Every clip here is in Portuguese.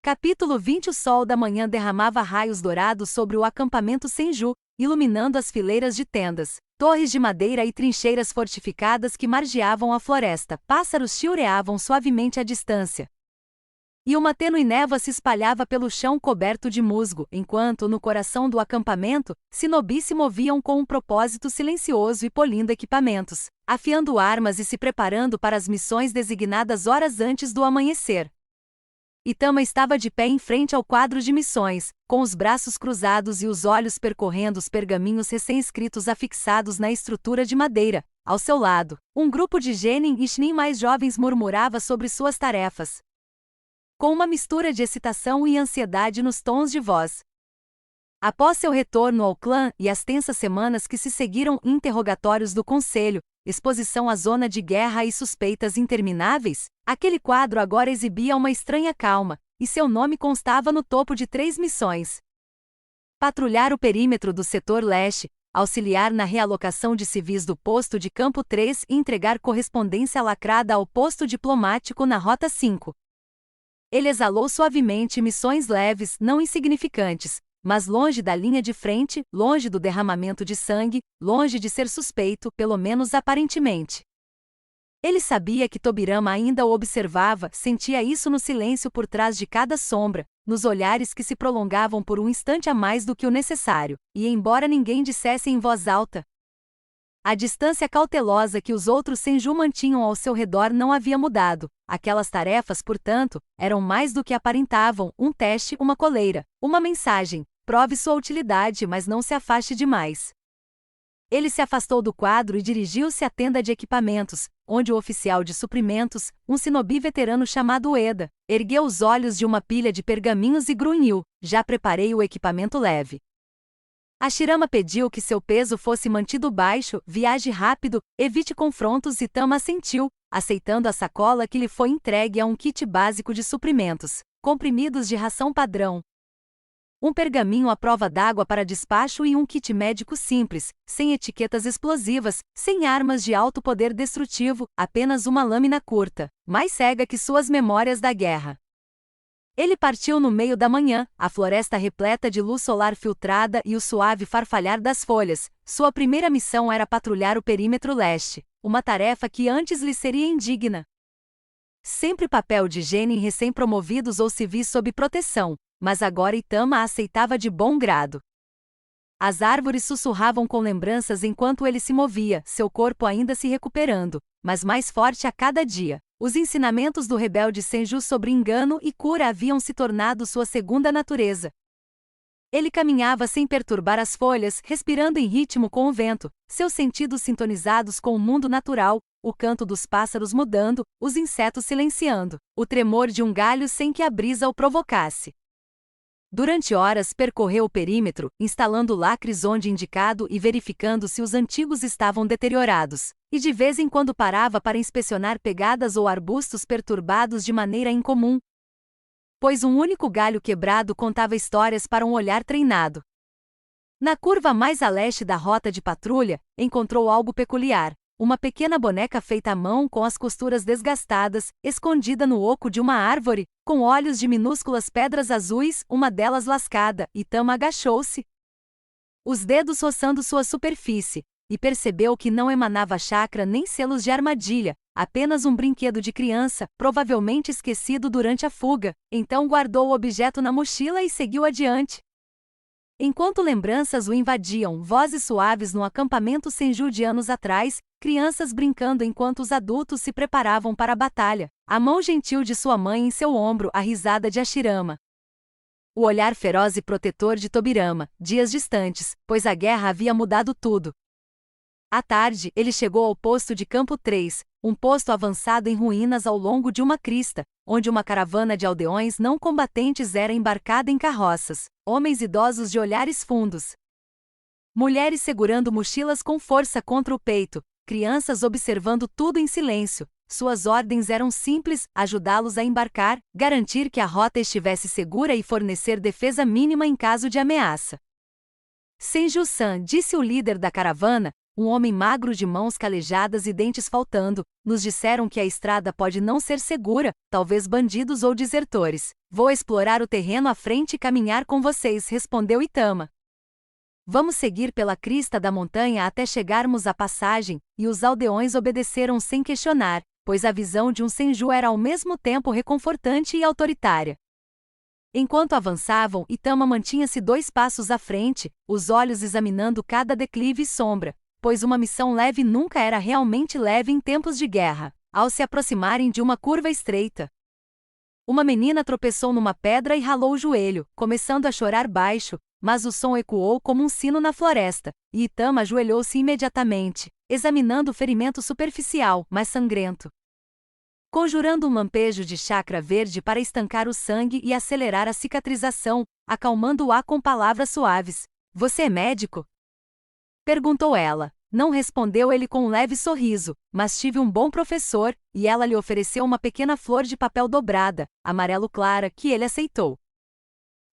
Capítulo 20. O sol da manhã derramava raios dourados sobre o acampamento Senju, iluminando as fileiras de tendas, torres de madeira e trincheiras fortificadas que margeavam a floresta. Pássaros chilreavam suavemente à distância, e uma tênue névoa se espalhava pelo chão coberto de musgo, enquanto, no coração do acampamento, shinobi se moviam com um propósito silencioso e polindo equipamentos, afiando armas e se preparando para as missões designadas horas antes do amanhecer. Itama estava de pé em frente ao quadro de missões, com os braços cruzados e os olhos percorrendo os pergaminhos recém-escritos afixados na estrutura de madeira. Ao seu lado, um grupo de genin e shinin mais jovens murmurava sobre suas tarefas, com uma mistura de excitação e ansiedade nos tons de voz. Após seu retorno ao clã e as tensas semanas que se seguiram, interrogatórios do conselho, exposição à zona de guerra e suspeitas intermináveis, aquele quadro agora exibia uma estranha calma, e seu nome constava no topo de 3 missões: patrulhar o perímetro do setor leste, auxiliar na realocação de civis do posto de campo 3 e entregar correspondência lacrada ao posto diplomático na rota 5. Ele exalou suavemente. Missões leves, não insignificantes, mas longe da linha de frente, longe do derramamento de sangue, longe de ser suspeito, pelo menos aparentemente. Ele sabia que Tobirama ainda o observava, sentia isso no silêncio por trás de cada sombra, nos olhares que se prolongavam por um instante a mais do que o necessário, e embora ninguém dissesse em voz alta, a distância cautelosa que os outros Senju mantinham ao seu redor não havia mudado. Aquelas tarefas, portanto, eram mais do que aparentavam: um teste, uma coleira, uma mensagem. Prove sua utilidade, mas não se afaste demais. Ele se afastou do quadro e dirigiu-se à tenda de equipamentos, onde o oficial de suprimentos, um shinobi veterano chamado Ueda, ergueu os olhos de uma pilha de pergaminhos e grunhiu: já preparei o equipamento leve. Hashirama pediu que seu peso fosse mantido baixo, viaje rápido, evite confrontos, e Tama assentiu, aceitando a sacola que lhe foi entregue a um kit básico de suprimentos, comprimidos de ração padrão, um pergaminho à prova d'água para despacho e um kit médico simples, sem etiquetas explosivas, sem armas de alto poder destrutivo, apenas uma lâmina curta, mais cega que suas memórias da guerra. Ele partiu no meio da manhã, a floresta repleta de luz solar filtrada e o suave farfalhar das folhas. Sua primeira missão era patrulhar o perímetro leste, uma tarefa que antes lhe seria indigna. Sempre papel de genin recém-promovidos ou civis sob proteção, mas agora Itama a aceitava de bom grado. As árvores sussurravam com lembranças enquanto ele se movia, seu corpo ainda se recuperando, mas mais forte a cada dia. Os ensinamentos do rebelde Senju sobre engano e cura haviam se tornado sua segunda natureza. Ele caminhava sem perturbar as folhas, respirando em ritmo com o vento, seus sentidos sintonizados com o mundo natural, o canto dos pássaros mudando, os insetos silenciando, o tremor de um galho sem que a brisa o provocasse. Durante horas percorreu o perímetro, instalando lacres onde indicado e verificando se os antigos estavam deteriorados, e de vez em quando parava para inspecionar pegadas ou arbustos perturbados de maneira incomum, pois um único galho quebrado contava histórias para um olhar treinado. Na curva mais a leste da rota de patrulha, encontrou algo peculiar: uma pequena boneca feita à mão com as costuras desgastadas, escondida no oco de uma árvore, com olhos de minúsculas pedras azuis, uma delas lascada. Itama agachou-se, os dedos roçando sua superfície, e percebeu que não emanava chakra nem selos de armadilha, apenas um brinquedo de criança, provavelmente esquecido durante a fuga. Então guardou o objeto na mochila e seguiu adiante. Enquanto lembranças o invadiam, vozes suaves no acampamento Senju de anos atrás, crianças brincando enquanto os adultos se preparavam para a batalha, a mão gentil de sua mãe em seu ombro, a risada de Hashirama, o olhar feroz e protetor de Tobirama, dias distantes, pois a guerra havia mudado tudo. À tarde, ele chegou ao posto de campo 3, um posto avançado em ruínas ao longo de uma crista, onde uma caravana de aldeões não combatentes era embarcada em carroças, homens idosos de olhares fundos, mulheres segurando mochilas com força contra o peito, crianças observando tudo em silêncio. Suas ordens eram simples: ajudá-los a embarcar, garantir que a rota estivesse segura e fornecer defesa mínima em caso de ameaça. Senju-san, disse o líder da caravana, um homem magro de mãos calejadas e dentes faltando. Nos disseram que a estrada pode não ser segura, talvez bandidos ou desertores. Vou explorar o terreno à frente e caminhar com vocês, respondeu Itama. Vamos seguir pela crista da montanha até chegarmos à passagem, e os aldeões obedeceram sem questionar, pois a visão de um Senju era ao mesmo tempo reconfortante e autoritária. Enquanto avançavam, Itama mantinha-se 2 passos à frente, os olhos examinando cada declive e sombra, pois uma missão leve nunca era realmente leve em tempos de guerra. Ao se aproximarem de uma curva estreita, uma menina tropeçou numa pedra e ralou o joelho, começando a chorar baixo, mas o som ecoou como um sino na floresta, e Itama ajoelhou-se imediatamente, examinando o ferimento superficial, mas sangrento. Conjurando um lampejo de chakra verde para estancar o sangue e acelerar a cicatrização, acalmando-a com palavras suaves. Você é médico? Perguntou ela. Não respondeu ele com um leve sorriso, mas tive um bom professor, e ela lhe ofereceu uma pequena flor de papel dobrada, amarelo clara, que ele aceitou.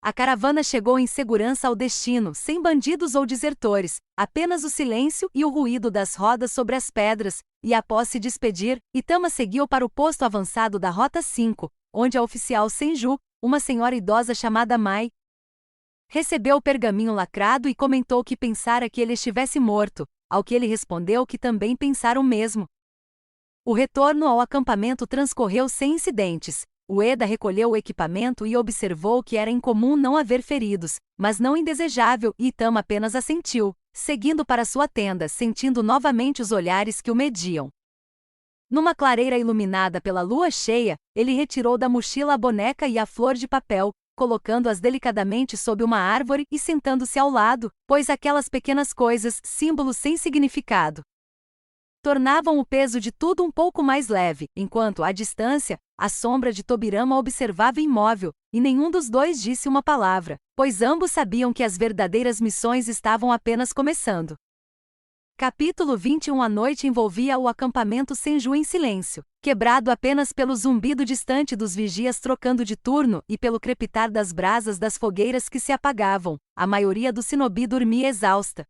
A caravana chegou em segurança ao destino, sem bandidos ou desertores, apenas o silêncio e o ruído das rodas sobre as pedras, e após se despedir, Itama seguiu para o posto avançado da Rota 5, onde a oficial Senju, uma senhora idosa chamada Mai, recebeu o pergaminho lacrado e comentou que pensara que ele estivesse morto, ao que ele respondeu que também pensara o mesmo. O retorno ao acampamento transcorreu sem incidentes. Ueda recolheu o equipamento e observou que era incomum não haver feridos, mas não indesejável, e Itama apenas assentiu, seguindo para sua tenda, sentindo novamente os olhares que o mediam. Numa clareira iluminada pela lua cheia, ele retirou da mochila a boneca e a flor de papel, colocando-as delicadamente sob uma árvore e sentando-se ao lado, pois aquelas pequenas coisas, símbolos sem significado, tornavam o peso de tudo um pouco mais leve, enquanto, à distância, a sombra de Tobirama observava imóvel, e nenhum dos dois disse uma palavra, pois ambos sabiam que as verdadeiras missões estavam apenas começando. Capítulo 21. A noite envolvia o acampamento Senju em silêncio, quebrado apenas pelo zumbido distante dos vigias trocando de turno e pelo crepitar das brasas das fogueiras que se apagavam. A maioria do shinobi dormia exausta.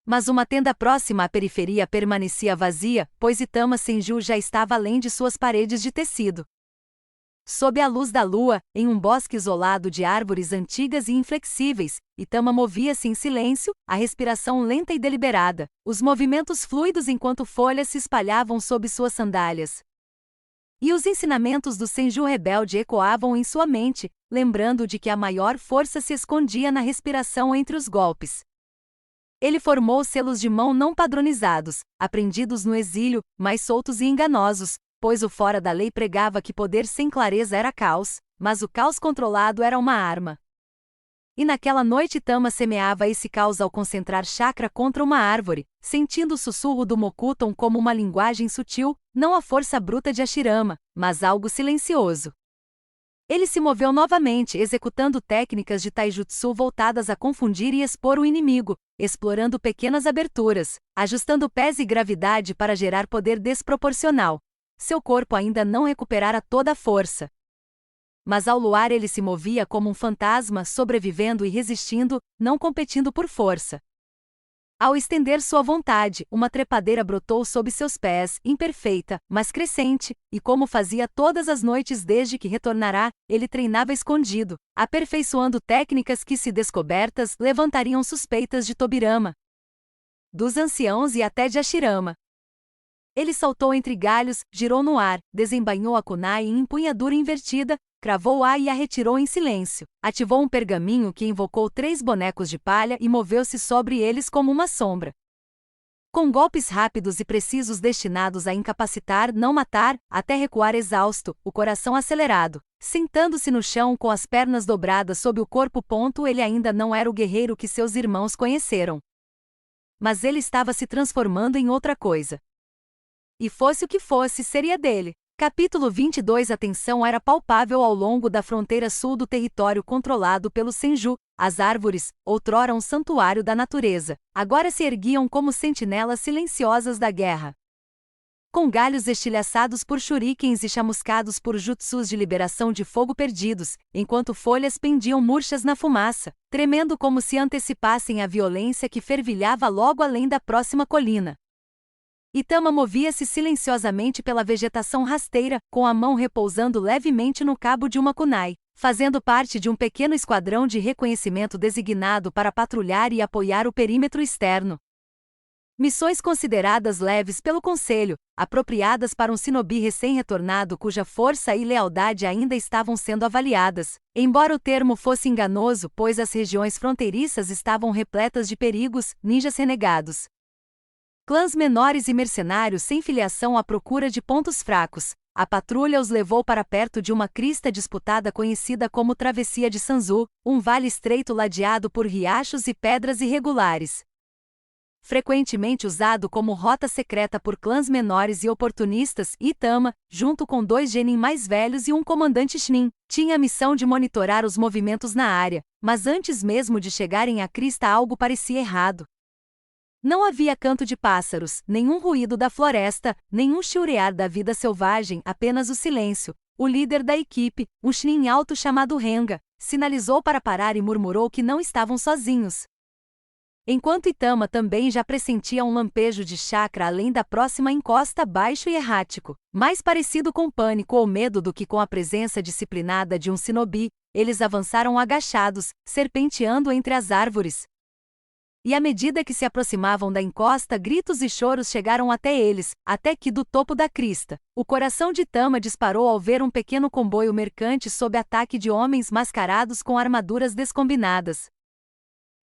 Mas uma tenda próxima à periferia permanecia vazia, pois Itama Senju já estava além de suas paredes de tecido. Sob a luz da lua, em um bosque isolado de árvores antigas e inflexíveis, Itama movia-se em silêncio, a respiração lenta e deliberada, os movimentos fluidos enquanto folhas se espalhavam sob suas sandálias. E os ensinamentos do Senju rebelde ecoavam em sua mente, lembrando de que a maior força se escondia na respiração entre os golpes. Ele formou selos de mão não padronizados, aprendidos no exílio, mais soltos e enganosos, pois o fora da lei pregava que poder sem clareza era caos, mas o caos controlado era uma arma. E naquela noite Itama semeava esse caos ao concentrar chakra contra uma árvore, sentindo o sussurro do Mokuton como uma linguagem sutil, não a força bruta de Hashirama, mas algo silencioso. Ele se moveu novamente, executando técnicas de taijutsu voltadas a confundir e expor o inimigo, explorando pequenas aberturas, ajustando pés e gravidade para gerar poder desproporcional. Seu corpo ainda não recuperara toda a força. Mas ao luar ele se movia como um fantasma, sobrevivendo e resistindo, não competindo por força. Ao estender sua vontade, uma trepadeira brotou sob seus pés, imperfeita, mas crescente, e como fazia todas as noites desde que retornará, ele treinava escondido, aperfeiçoando técnicas que, se descobertas, levantariam suspeitas de Tobirama, dos anciãos e até de Hashirama. Ele saltou entre galhos, girou no ar, desembainhou a kunai em empunhadura invertida, cravou-a e a retirou em silêncio. Ativou um pergaminho que invocou 3 bonecos de palha e moveu-se sobre eles como uma sombra. Com golpes rápidos e precisos destinados a incapacitar, não matar, até recuar exausto, o coração acelerado. Sentando-se no chão com as pernas dobradas sob o corpo. Ele ainda não era o guerreiro que seus irmãos conheceram. Mas ele estava se transformando em outra coisa. E fosse o que fosse, seria dele. Capítulo 22. A tensão era palpável ao longo da fronteira sul do território controlado pelo Senju. As árvores, outrora um santuário da natureza, agora se erguiam como sentinelas silenciosas da guerra. com galhos estilhaçados por shurikens e chamuscados por jutsus de liberação de fogo perdidos, enquanto folhas pendiam murchas na fumaça, tremendo como se antecipassem a violência que fervilhava logo além da próxima colina. Itama movia-se silenciosamente pela vegetação rasteira, com a mão repousando levemente no cabo de uma kunai, fazendo parte de um pequeno esquadrão de reconhecimento designado para patrulhar e apoiar o perímetro externo. Missões consideradas leves pelo Conselho, apropriadas para um shinobi recém-retornado cuja força e lealdade ainda estavam sendo avaliadas, embora o termo fosse enganoso pois as regiões fronteiriças estavam repletas de perigos, ninjas renegados, clãs menores e mercenários sem filiação à procura de pontos fracos. A patrulha os levou para perto de uma crista disputada conhecida como Travessia de Sanzu, um vale estreito ladeado por riachos e pedras irregulares, frequentemente usado como rota secreta por clãs menores e oportunistas. Itama, junto com 2 genin mais velhos e um comandante shinin, tinha a missão de monitorar os movimentos na área, mas antes mesmo de chegarem à crista algo parecia errado. Não havia canto de pássaros, nenhum ruído da floresta, nenhum chiurear da vida selvagem, apenas o silêncio. O líder da equipe, um shinin alto chamado Renga, sinalizou para parar e murmurou que não estavam sozinhos. Enquanto Itama também já pressentia um lampejo de chakra além da próxima encosta baixo e errático, mais parecido com pânico ou medo do que com a presença disciplinada de um shinobi, eles avançaram agachados, serpenteando entre as árvores. E à medida que se aproximavam da encosta, gritos e choros chegaram até eles, até que do topo da crista, o coração de Itama disparou ao ver um pequeno comboio mercante sob ataque de homens mascarados com armaduras descombinadas.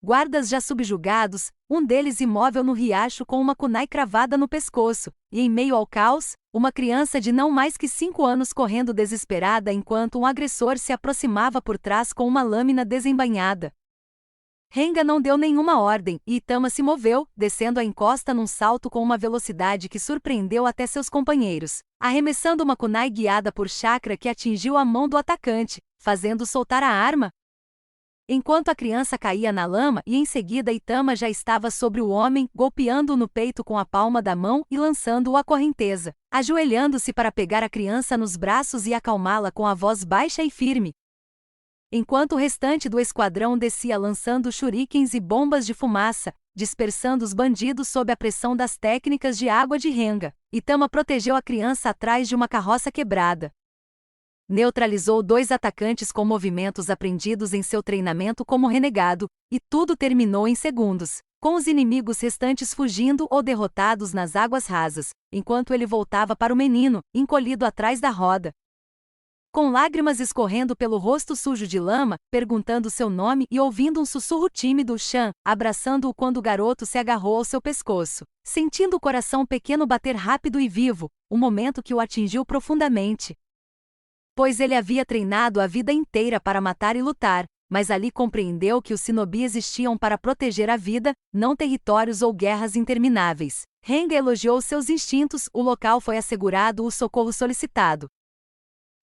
Guardas já subjugados, um deles imóvel no riacho com uma kunai cravada no pescoço, e em meio ao caos, uma criança de não mais que 5 anos correndo desesperada enquanto um agressor se aproximava por trás com uma lâmina desembainhada. Renga não deu nenhuma ordem, e Itama se moveu, descendo a encosta num salto com uma velocidade que surpreendeu até seus companheiros, arremessando uma kunai guiada por chakra que atingiu a mão do atacante, fazendo soltar a arma. Enquanto a criança caía na lama e em seguida Itama já estava sobre o homem, golpeando-o no peito com a palma da mão e lançando-o à correnteza, ajoelhando-se para pegar a criança nos braços e acalmá-la com a voz baixa e firme. Enquanto o restante do esquadrão descia lançando shurikens e bombas de fumaça, dispersando os bandidos sob a pressão das técnicas de água de Renga, Itama protegeu a criança atrás de uma carroça quebrada. Neutralizou 2 atacantes com movimentos aprendidos em seu treinamento como renegado, e tudo terminou em segundos, com os inimigos restantes fugindo ou derrotados nas águas rasas, enquanto ele voltava para o menino, encolhido atrás da roda, com lágrimas escorrendo pelo rosto sujo de lama, perguntando seu nome e ouvindo um sussurro tímido, Shan, abraçando-o quando o garoto se agarrou ao seu pescoço, sentindo o coração pequeno bater rápido e vivo, um momento que o atingiu profundamente. Pois ele havia treinado a vida inteira para matar e lutar, mas ali compreendeu que os shinobi existiam para proteger a vida, não territórios ou guerras intermináveis. Renga elogiou seus instintos, o local foi assegurado o socorro solicitado.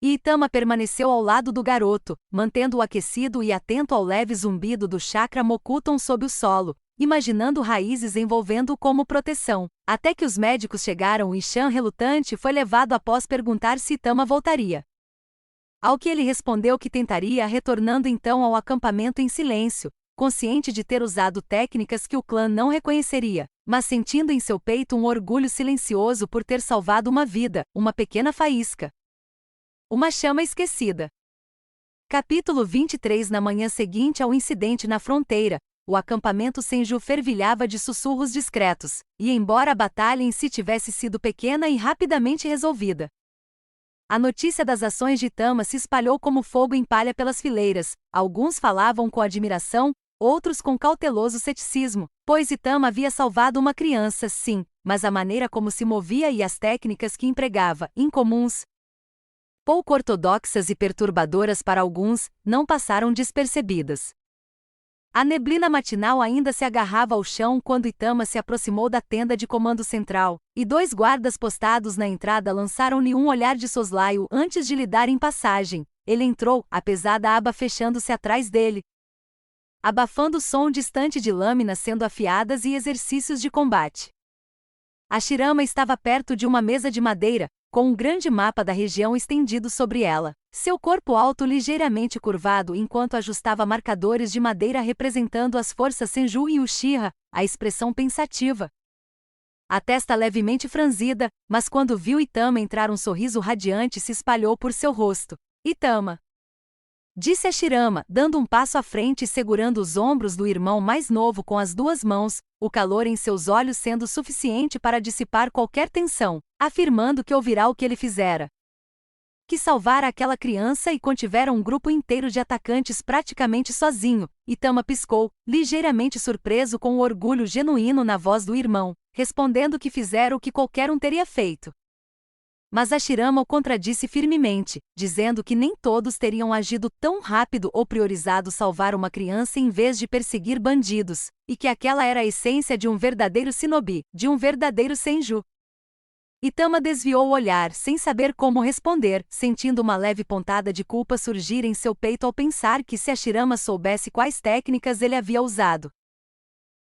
E Itama permaneceu ao lado do garoto, mantendo-o aquecido e atento ao leve zumbido do chakra Mokuton sob o solo, imaginando raízes envolvendo-o como proteção, até que os médicos chegaram e Shan relutante foi levado após perguntar se Itama voltaria. Ao que ele respondeu que tentaria, retornando então ao acampamento em silêncio, consciente de ter usado técnicas que o clã não reconheceria, mas sentindo em seu peito um orgulho silencioso por ter salvado uma vida, uma pequena faísca. Uma chama esquecida. Capítulo 23. Na manhã seguinte ao incidente na fronteira, o acampamento Senju fervilhava de sussurros discretos, e embora a batalha em si tivesse sido pequena e rapidamente resolvida, a notícia das ações de Itama se espalhou como fogo em palha pelas fileiras. Alguns falavam com admiração, outros com cauteloso ceticismo, pois Itama havia salvado uma criança, sim, mas a maneira como se movia e as técnicas que empregava, incomuns, pouco ortodoxas e perturbadoras para alguns, não passaram despercebidas. A neblina matinal ainda se agarrava ao chão quando Itama se aproximou da tenda de comando central, e 2 guardas postados na entrada lançaram-lhe um olhar de soslaio antes de lhe darem passagem. Ele entrou, a pesada aba fechando-se atrás dele, abafando o som distante de lâminas sendo afiadas e exercícios de combate. Ashirama estava perto de uma mesa de madeira, com um grande mapa da região estendido sobre ela. Seu corpo alto ligeiramente curvado enquanto ajustava marcadores de madeira representando as forças Senju e Uchiha, a expressão pensativa. A testa levemente franzida, mas quando viu Itama entrar um sorriso radiante se espalhou por seu rosto. Itama! Disse Ashirama, dando um passo à frente e segurando os ombros do irmão mais novo com as duas mãos, o calor em seus olhos sendo suficiente para dissipar qualquer tensão, afirmando que ouvirá o que ele fizera. Que salvara aquela criança e contivera um grupo inteiro de atacantes praticamente sozinho. Itama piscou, ligeiramente surpreso com o orgulho genuíno na voz do irmão, respondendo que fizera o que qualquer um teria feito. Mas Ashirama o contradisse firmemente, dizendo que nem todos teriam agido tão rápido ou priorizado salvar uma criança em vez de perseguir bandidos, e que aquela era a essência de um verdadeiro shinobi, de um verdadeiro senju. Itama desviou o olhar, sem saber como responder, sentindo uma leve pontada de culpa surgir em seu peito ao pensar que se Ashirama soubesse quais técnicas ele havia usado.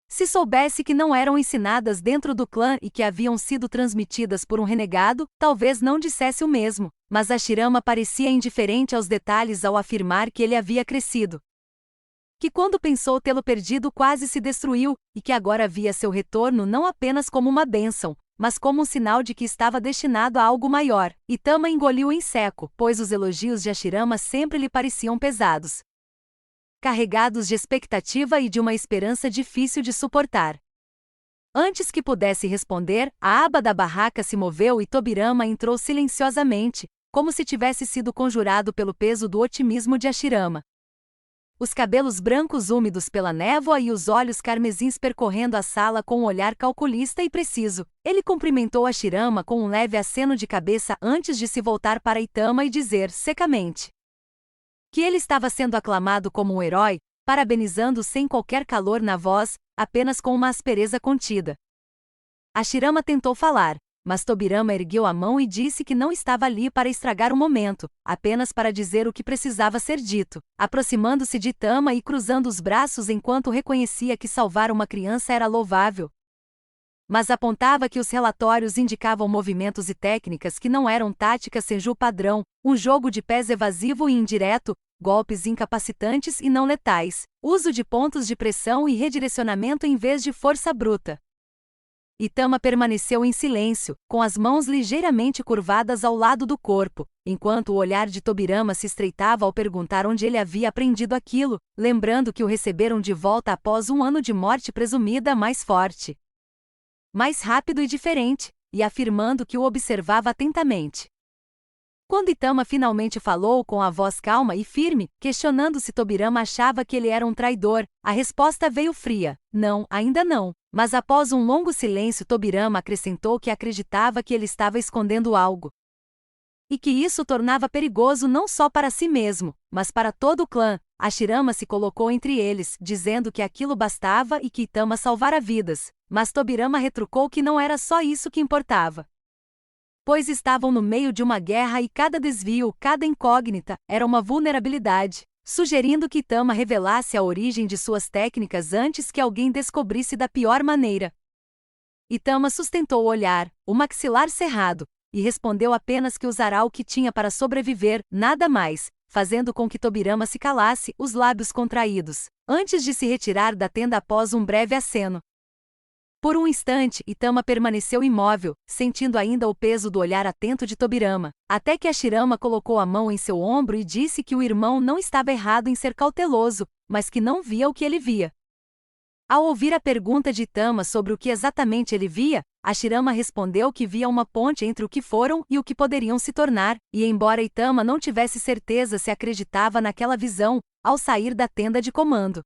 Se soubesse que não eram ensinadas dentro do clã e que haviam sido transmitidas por um renegado, talvez não dissesse o mesmo, mas Ashirama parecia indiferente aos detalhes ao afirmar que ele havia crescido. Que quando pensou tê-lo perdido quase se destruiu, e que agora via seu retorno não apenas como uma bênção, mas como um sinal de que estava destinado a algo maior. Itama engoliu em seco, pois os elogios de Ashirama sempre lhe pareciam pesados, carregados de expectativa e de uma esperança difícil de suportar. Antes que pudesse responder, a aba da barraca se moveu e Tobirama entrou silenciosamente, como se tivesse sido conjurado pelo peso do otimismo de Ashirama. Os cabelos brancos úmidos pela névoa e os olhos carmesins percorrendo a sala com um olhar calculista e preciso, ele cumprimentou Ashirama com um leve aceno de cabeça antes de se voltar para Itama e dizer secamente que ele estava sendo aclamado como um herói, parabenizando sem qualquer calor na voz, apenas com uma aspereza contida. Ashirama tentou falar, mas Tobirama ergueu a mão e disse que não estava ali para estragar o momento, apenas para dizer o que precisava ser dito, aproximando-se de Itama e cruzando os braços enquanto reconhecia que salvar uma criança era louvável. Mas apontava que os relatórios indicavam movimentos e técnicas que não eram táticas senju padrão, um jogo de pés evasivo e indireto, golpes incapacitantes e não letais, uso de pontos de pressão e redirecionamento em vez de força bruta. Itama permaneceu em silêncio, com as mãos ligeiramente curvadas ao lado do corpo, enquanto o olhar de Tobirama se estreitava ao perguntar onde ele havia aprendido aquilo, lembrando que o receberam de volta após um ano de morte presumida mais forte, mais rápido e diferente, e afirmando que o observava atentamente. Quando Itama finalmente falou com a voz calma e firme, questionando se Tobirama achava que ele era um traidor, a resposta veio fria: não, ainda não. Mas após um longo silêncio Tobirama acrescentou que acreditava que ele estava escondendo algo. E que isso tornava perigoso não só para si mesmo, mas para todo o clã. Ashirama se colocou entre eles, dizendo que aquilo bastava e que Itama salvara vidas, mas Tobirama retrucou que não era só isso que importava. Pois estavam no meio de uma guerra e cada desvio, cada incógnita, era uma vulnerabilidade, sugerindo que Itama revelasse a origem de suas técnicas antes que alguém descobrisse da pior maneira. Itama sustentou o olhar, o maxilar cerrado, e respondeu apenas que usará o que tinha para sobreviver, nada mais, fazendo com que Tobirama se calasse, os lábios contraídos, antes de se retirar da tenda após um breve aceno. Por um instante, Itama permaneceu imóvel, sentindo ainda o peso do olhar atento de Tobirama, até que Ashirama colocou a mão em seu ombro e disse que o irmão não estava errado em ser cauteloso, mas que não via o que ele via. Ao ouvir a pergunta de Itama sobre o que exatamente ele via, Ashirama respondeu que via uma ponte entre o que foram e o que poderiam se tornar, e embora Itama não tivesse certeza se acreditava naquela visão, ao sair da tenda de comando,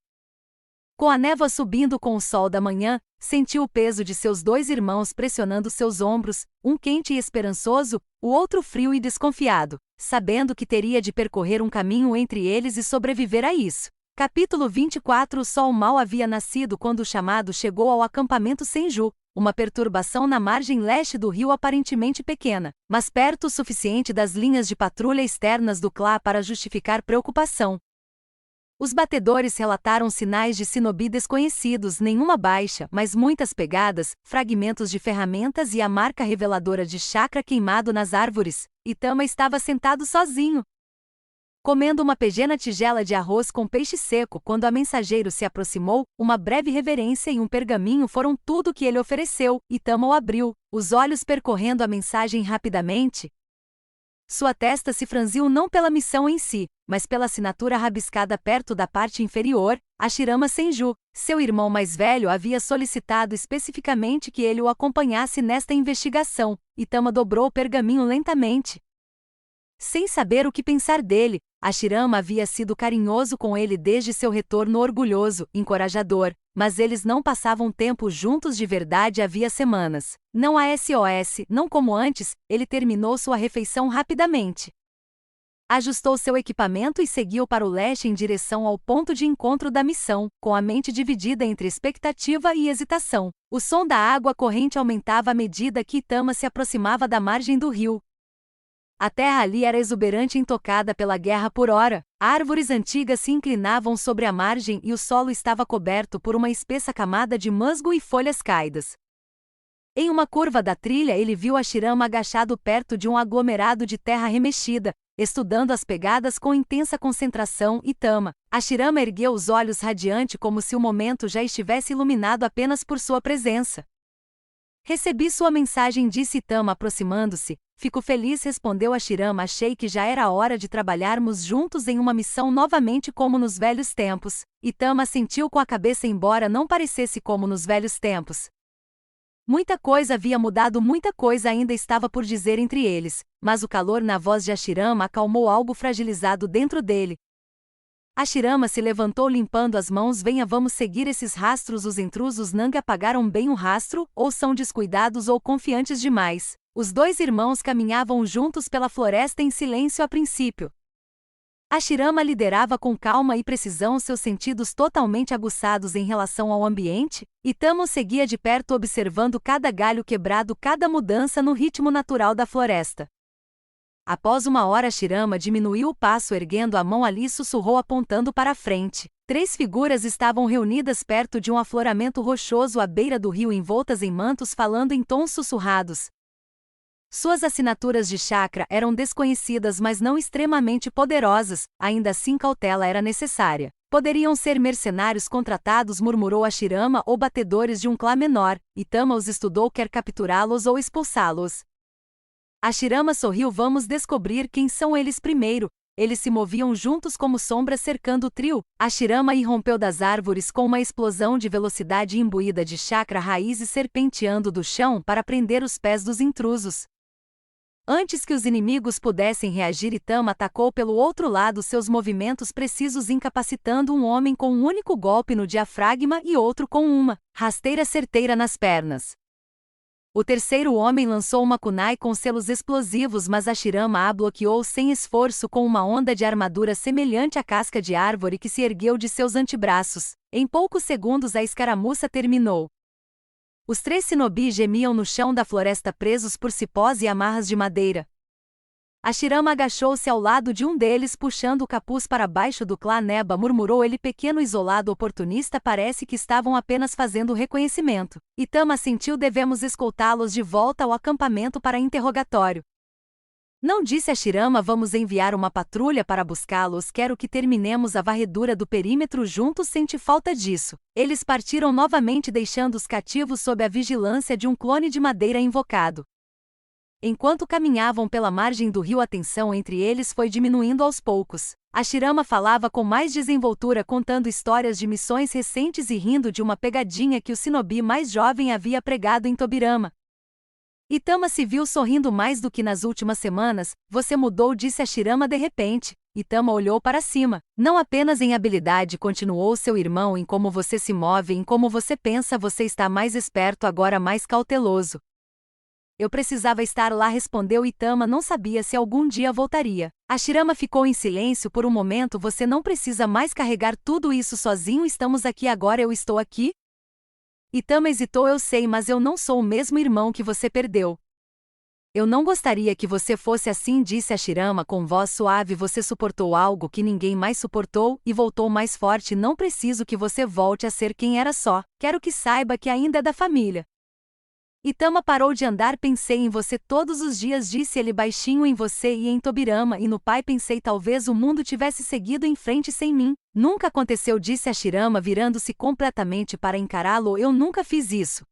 com a névoa subindo com o sol da manhã, sentiu o peso de seus dois irmãos pressionando seus ombros, um quente e esperançoso, o outro frio e desconfiado, sabendo que teria de percorrer um caminho entre eles e sobreviver a isso. Capítulo 24. O sol mal havia nascido quando o chamado chegou ao acampamento Senju, uma perturbação na margem leste do rio aparentemente pequena, mas perto o suficiente das linhas de patrulha externas do clã para justificar preocupação. Os batedores relataram sinais de shinobi desconhecidos, nenhuma baixa, mas muitas pegadas, fragmentos de ferramentas e a marca reveladora de chakra queimado nas árvores. Itama estava sentado sozinho, comendo uma pequena tigela de arroz com peixe seco quando a mensageiro se aproximou. Uma breve reverência e um pergaminho foram tudo que ele ofereceu. Itama o abriu, os olhos percorrendo a mensagem rapidamente. Sua testa se franziu não pela missão em si, mas pela assinatura rabiscada perto da parte inferior. Hashirama Senju, seu irmão mais velho, havia solicitado especificamente que ele o acompanhasse nesta investigação. Itama dobrou o pergaminho lentamente, sem saber o que pensar dele. Hashirama havia sido carinhoso com ele desde seu retorno, orgulhoso, encorajador, mas eles não passavam tempo juntos de verdade havia semanas. Não a SOS, não como antes. Ele terminou sua refeição rapidamente, ajustou seu equipamento e seguiu para o leste em direção ao ponto de encontro da missão, com a mente dividida entre expectativa e hesitação. O som da água corrente aumentava à medida que Itama se aproximava da margem do rio. A terra ali era exuberante, intocada pela guerra por ora. Árvores antigas se inclinavam sobre a margem e o solo estava coberto por uma espessa camada de musgo e folhas caídas. Em uma curva da trilha ele viu Hashirama agachado perto de um aglomerado de terra remexida, estudando as pegadas com intensa concentração. Itama. Hashirama ergueu os olhos radiante como se o momento já estivesse iluminado apenas por sua presença. Recebi sua mensagem, disse Itama aproximando-se. Fico feliz, respondeu Hashirama. Achei que já era hora de trabalharmos juntos em uma missão novamente como nos velhos tempos. Itama assentiu com a cabeça, embora não parecesse como nos velhos tempos. Muita coisa havia mudado, muita coisa ainda estava por dizer entre eles, mas o calor na voz de Hashirama acalmou algo fragilizado dentro dele. Hashirama se levantou limpando as mãos. Venha, vamos seguir esses rastros. Os intrusos não apagaram bem o rastro, ou são descuidados ou confiantes demais. Os dois irmãos caminhavam juntos pela floresta em silêncio a princípio. Hashirama liderava com calma e precisão, seus sentidos totalmente aguçados em relação ao ambiente. Itama o seguia de perto, observando cada galho quebrado, cada mudança no ritmo natural da floresta. Após uma hora, Hashirama diminuiu o passo, erguendo a mão ali, sussurrou apontando para a frente. 3 figuras estavam reunidas perto de um afloramento rochoso à beira do rio, envoltas em mantos, falando em tons sussurrados. Suas assinaturas de chakra eram desconhecidas, mas não extremamente poderosas. Ainda assim, cautela era necessária. Poderiam ser mercenários contratados, murmurou Hashirama, ou batedores de um clã menor. Itama os estudou, quer capturá-los ou expulsá-los. Hashirama sorriu. Vamos descobrir quem são eles primeiro. Eles se moviam juntos como sombras cercando o trio. Hashirama irrompeu das árvores com uma explosão de velocidade, imbuída de chakra, raízes serpenteando do chão para prender os pés dos intrusos. Antes que os inimigos pudessem reagir, Itama atacou pelo outro lado, seus movimentos precisos incapacitando um homem com um único golpe no diafragma e outro com uma rasteira certeira nas pernas. O terceiro homem lançou uma kunai com selos explosivos, mas Hashirama a bloqueou sem esforço com uma onda de armadura semelhante à casca de árvore que se ergueu de seus antebraços. Em poucos segundos a escaramuça terminou. Os 3 shinobi gemiam no chão da floresta, presos por cipós e amarras de madeira. Hashirama agachou-se ao lado de um deles, puxando o capuz para baixo do clã Neba, murmurou ele. Pequeno isolado oportunista, parece que estavam apenas fazendo reconhecimento. Itama assentiu. Devemos escoltá-los de volta ao acampamento para interrogatório. Não, disse Hashirama, vamos enviar uma patrulha para buscá-los. Quero que terminemos a varredura do perímetro juntos. Sente falta disso. Eles partiram novamente, deixando os cativos sob a vigilância de um clone de madeira invocado. Enquanto caminhavam pela margem do rio, a tensão entre eles foi diminuindo aos poucos. Hashirama falava com mais desenvoltura, contando histórias de missões recentes e rindo de uma pegadinha que o shinobi mais jovem havia pregado em Tobirama. Itama se viu sorrindo mais do que nas últimas semanas. Você mudou, disse Hashirama de repente. Itama olhou para cima. Não apenas em habilidade, continuou seu irmão, em como você se move, em como você pensa. Você está mais esperto agora, mais cauteloso. Eu precisava estar lá, respondeu Itama. Não sabia se algum dia voltaria. Hashirama ficou em silêncio por um momento. Você não precisa mais carregar tudo isso sozinho. Estamos aqui agora, eu estou aqui. Itama hesitou. Eu sei, mas eu não sou o mesmo irmão que você perdeu. Eu não gostaria que você fosse assim, disse Hashirama com voz suave. Você suportou algo que ninguém mais suportou e voltou mais forte. Não preciso que você volte a ser quem era só. Quero que saiba que ainda é da família. Itama parou de andar. Pensei em você todos os dias, disse ele baixinho. Em você e em Tobirama e no pai. Pensei talvez o mundo tivesse seguido em frente sem mim. Nunca aconteceu, disse Hashirama virando-se completamente para encará-lo. Eu nunca fiz isso.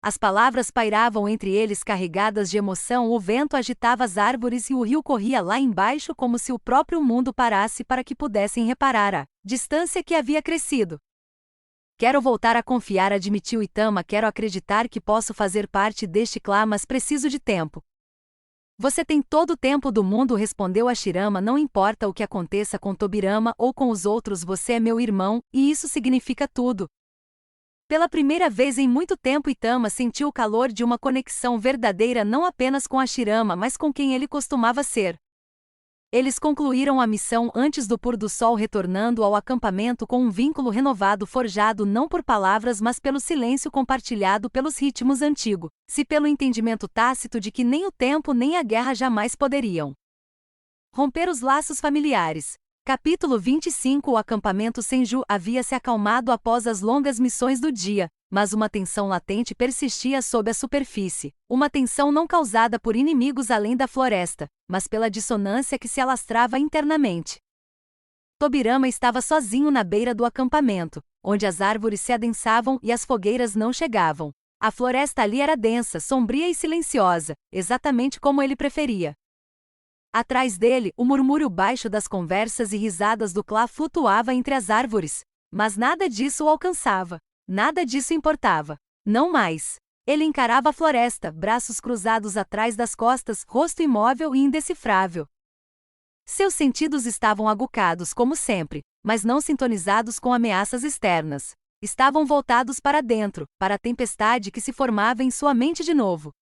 As palavras pairavam entre eles carregadas de emoção. O vento agitava as árvores e o rio corria lá embaixo como se o próprio mundo parasse para que pudessem reparar a distância que havia crescido. Quero voltar a confiar, admitiu Itama. Quero acreditar que posso fazer parte deste clã, mas preciso de tempo. Você tem todo o tempo do mundo, respondeu Hashirama. Não importa o que aconteça com Tobirama ou com os outros, você é meu irmão, e isso significa tudo. Pela primeira vez em muito tempo, Itama sentiu o calor de uma conexão verdadeira não apenas com Hashirama, mas com quem ele costumava ser. Eles concluíram a missão antes do pôr do sol, retornando ao acampamento com um vínculo renovado forjado não por palavras mas pelo silêncio compartilhado pelos ritmos antigos, se pelo entendimento tácito de que nem o tempo nem a guerra jamais poderiam romper os laços familiares. Capítulo 25. O acampamento Senju havia se acalmado após as longas missões do dia, mas uma tensão latente persistia sob a superfície. Uma tensão não causada por inimigos além da floresta, mas pela dissonância que se alastrava internamente. Tobirama estava sozinho na beira do acampamento, onde as árvores se adensavam e as fogueiras não chegavam. A floresta ali era densa, sombria e silenciosa, exatamente como ele preferia. Atrás dele, o murmúrio baixo das conversas e risadas do clã flutuava entre as árvores. Mas nada disso o alcançava. Nada disso importava. Não mais. Ele encarava a floresta, braços cruzados atrás das costas, rosto imóvel e indecifrável. Seus sentidos estavam aguçados como sempre, mas não sintonizados com ameaças externas. Estavam voltados para dentro, para a tempestade que se formava em sua mente de novo.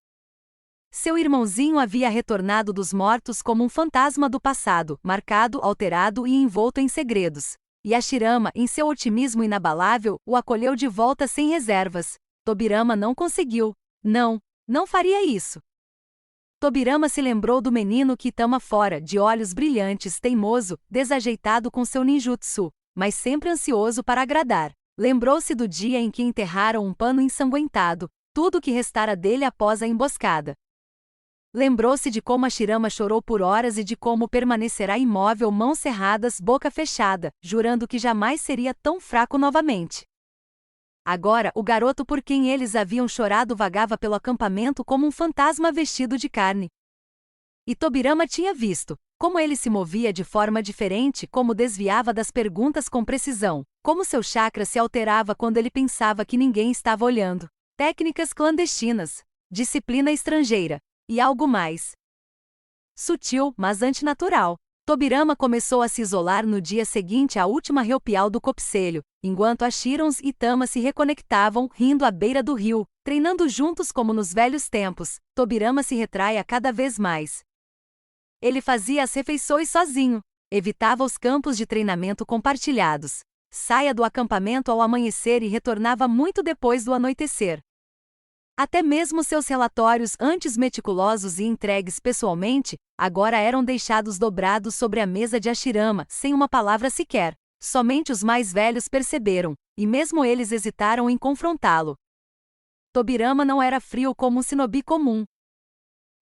Seu irmãozinho havia retornado dos mortos como um fantasma do passado, marcado, alterado e envolto em segredos. E Hashirama, em seu otimismo inabalável, o acolheu de volta sem reservas. Tobirama não conseguiu. Não faria isso. Tobirama se lembrou do menino que Itama fora, de olhos brilhantes, teimoso, desajeitado com seu ninjutsu, mas sempre ansioso para agradar. Lembrou-se do dia em que enterraram um pano ensanguentado, tudo o que restara dele após a emboscada. Lembrou-se de como Hashirama chorou por horas e de como permanecerá imóvel, mãos cerradas, boca fechada, jurando que jamais seria tão fraco novamente. Agora, o garoto por quem eles haviam chorado vagava pelo acampamento como um fantasma vestido de carne. E Tobirama tinha visto como ele se movia de forma diferente, como desviava das perguntas com precisão, como seu chakra se alterava quando ele pensava que ninguém estava olhando. Técnicas clandestinas, disciplina estrangeira. E algo mais sutil, mas antinatural. Tobirama começou a se isolar no dia seguinte à última reunião do Conselho, enquanto Hashirons e Itama se reconectavam, rindo à beira do rio, treinando juntos como nos velhos tempos. Tobirama se retraía cada vez mais. Ele fazia as refeições sozinho, evitava os campos de treinamento compartilhados, saía do acampamento ao amanhecer e retornava muito depois do anoitecer. Até mesmo seus relatórios, antes meticulosos e entregues pessoalmente, agora eram deixados dobrados sobre a mesa de Hashirama, sem uma palavra sequer. Somente os mais velhos perceberam, e mesmo eles hesitaram em confrontá-lo. Tobirama não era frio como um shinobi comum.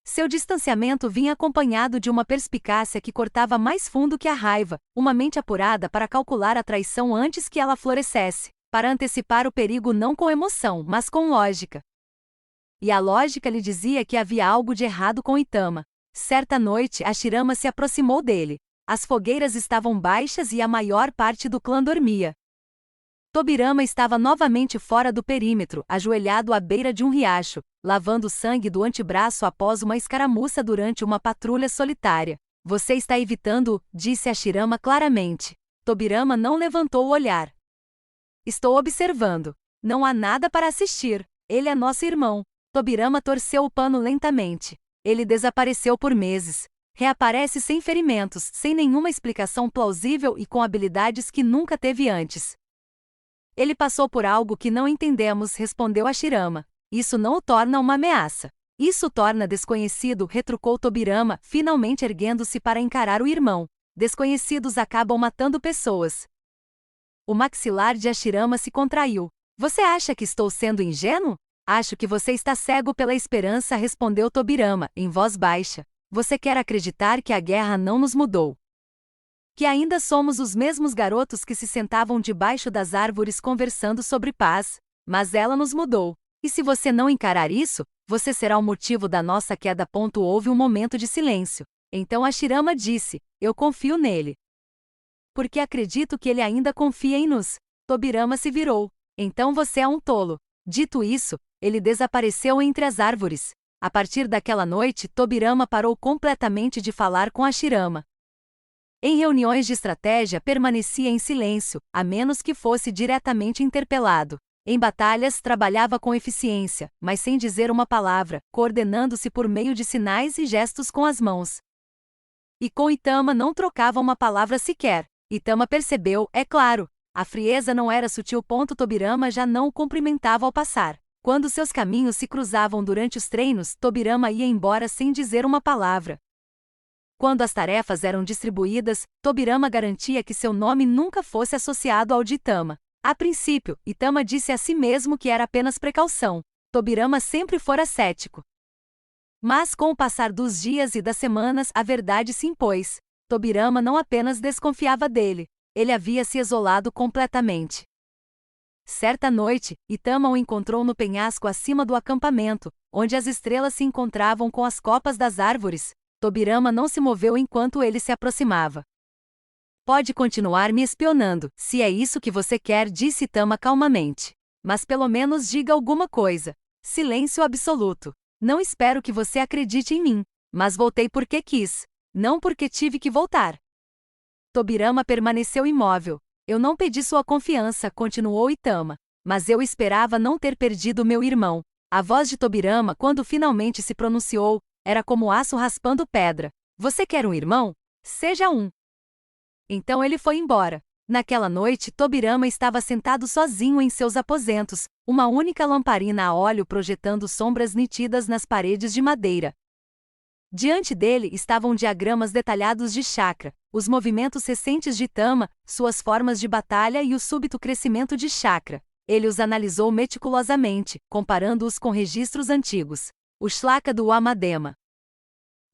Seu distanciamento vinha acompanhado de uma perspicácia que cortava mais fundo que a raiva, uma mente apurada para calcular a traição antes que ela florescesse, para antecipar o perigo não com emoção, mas com lógica. E a lógica lhe dizia que havia algo de errado com Itama. Certa noite, Hashirama se aproximou dele. As fogueiras estavam baixas e a maior parte do clã dormia. Tobirama estava novamente fora do perímetro, ajoelhado à beira de um riacho, lavando o sangue do antebraço após uma escaramuça durante uma patrulha solitária. Você está evitando-o, disse Hashirama claramente. Tobirama não levantou o olhar. Estou observando. Não há nada para assistir. Ele é nosso irmão. Tobirama torceu o pano lentamente. Ele desapareceu por meses. Reaparece sem ferimentos, sem nenhuma explicação plausível e com habilidades que nunca teve antes. Ele passou por algo que não entendemos, respondeu Hashirama. Isso não o torna uma ameaça. Isso torna desconhecido, retrucou Tobirama, finalmente erguendo-se para encarar o irmão. Desconhecidos acabam matando pessoas. O maxilar de Hashirama se contraiu. Você acha que estou sendo ingênuo? Acho que você está cego pela esperança, respondeu Tobirama, em voz baixa. Você quer acreditar que a guerra não nos mudou? Que ainda somos os mesmos garotos que se sentavam debaixo das árvores conversando sobre paz, mas ela nos mudou. E se você não encarar isso, você será o motivo da nossa queda. Houve um momento de silêncio. Então Hashirama disse, eu confio nele. Porque acredito que ele ainda confia em nós. Tobirama se virou. Então você é um tolo. Dito isso, ele desapareceu entre as árvores. A partir daquela noite, Tobirama parou completamente de falar com Hashirama. Em reuniões de estratégia permanecia em silêncio, a menos que fosse diretamente interpelado. Em batalhas trabalhava com eficiência, mas sem dizer uma palavra, coordenando-se por meio de sinais e gestos com as mãos. E com Itama não trocava uma palavra sequer. Itama percebeu, é claro, a frieza não era sutil. Tobirama já não o cumprimentava ao passar. Quando seus caminhos se cruzavam durante os treinos, Tobirama ia embora sem dizer uma palavra. Quando as tarefas eram distribuídas, Tobirama garantia que seu nome nunca fosse associado ao de Itama. A princípio, Itama disse a si mesmo que era apenas precaução. Tobirama sempre fora cético. Mas com o passar dos dias e das semanas, a verdade se impôs. Tobirama não apenas desconfiava dele, ele havia se isolado completamente. Certa noite, Itama o encontrou no penhasco acima do acampamento, onde as estrelas se encontravam com as copas das árvores. Tobirama não se moveu enquanto ele se aproximava. Pode continuar me espionando, se é isso que você quer, disse Itama calmamente. Mas pelo menos diga alguma coisa. Silêncio absoluto. Não espero que você acredite em mim, mas voltei porque quis, não porque tive que voltar. Tobirama permaneceu imóvel. Eu não pedi sua confiança, continuou Itama. Mas eu esperava não ter perdido meu irmão. A voz de Tobirama, quando finalmente se pronunciou, era como aço raspando pedra. Você quer um irmão? Seja um. Então ele foi embora. Naquela noite, Tobirama estava sentado sozinho em seus aposentos, uma única lamparina a óleo projetando sombras nítidas nas paredes de madeira. Diante dele estavam diagramas detalhados de chakra, os movimentos recentes de Itama, suas formas de batalha e o súbito crescimento de chakra. Ele os analisou meticulosamente, comparando-os com registros antigos. O Shlaka do Amadema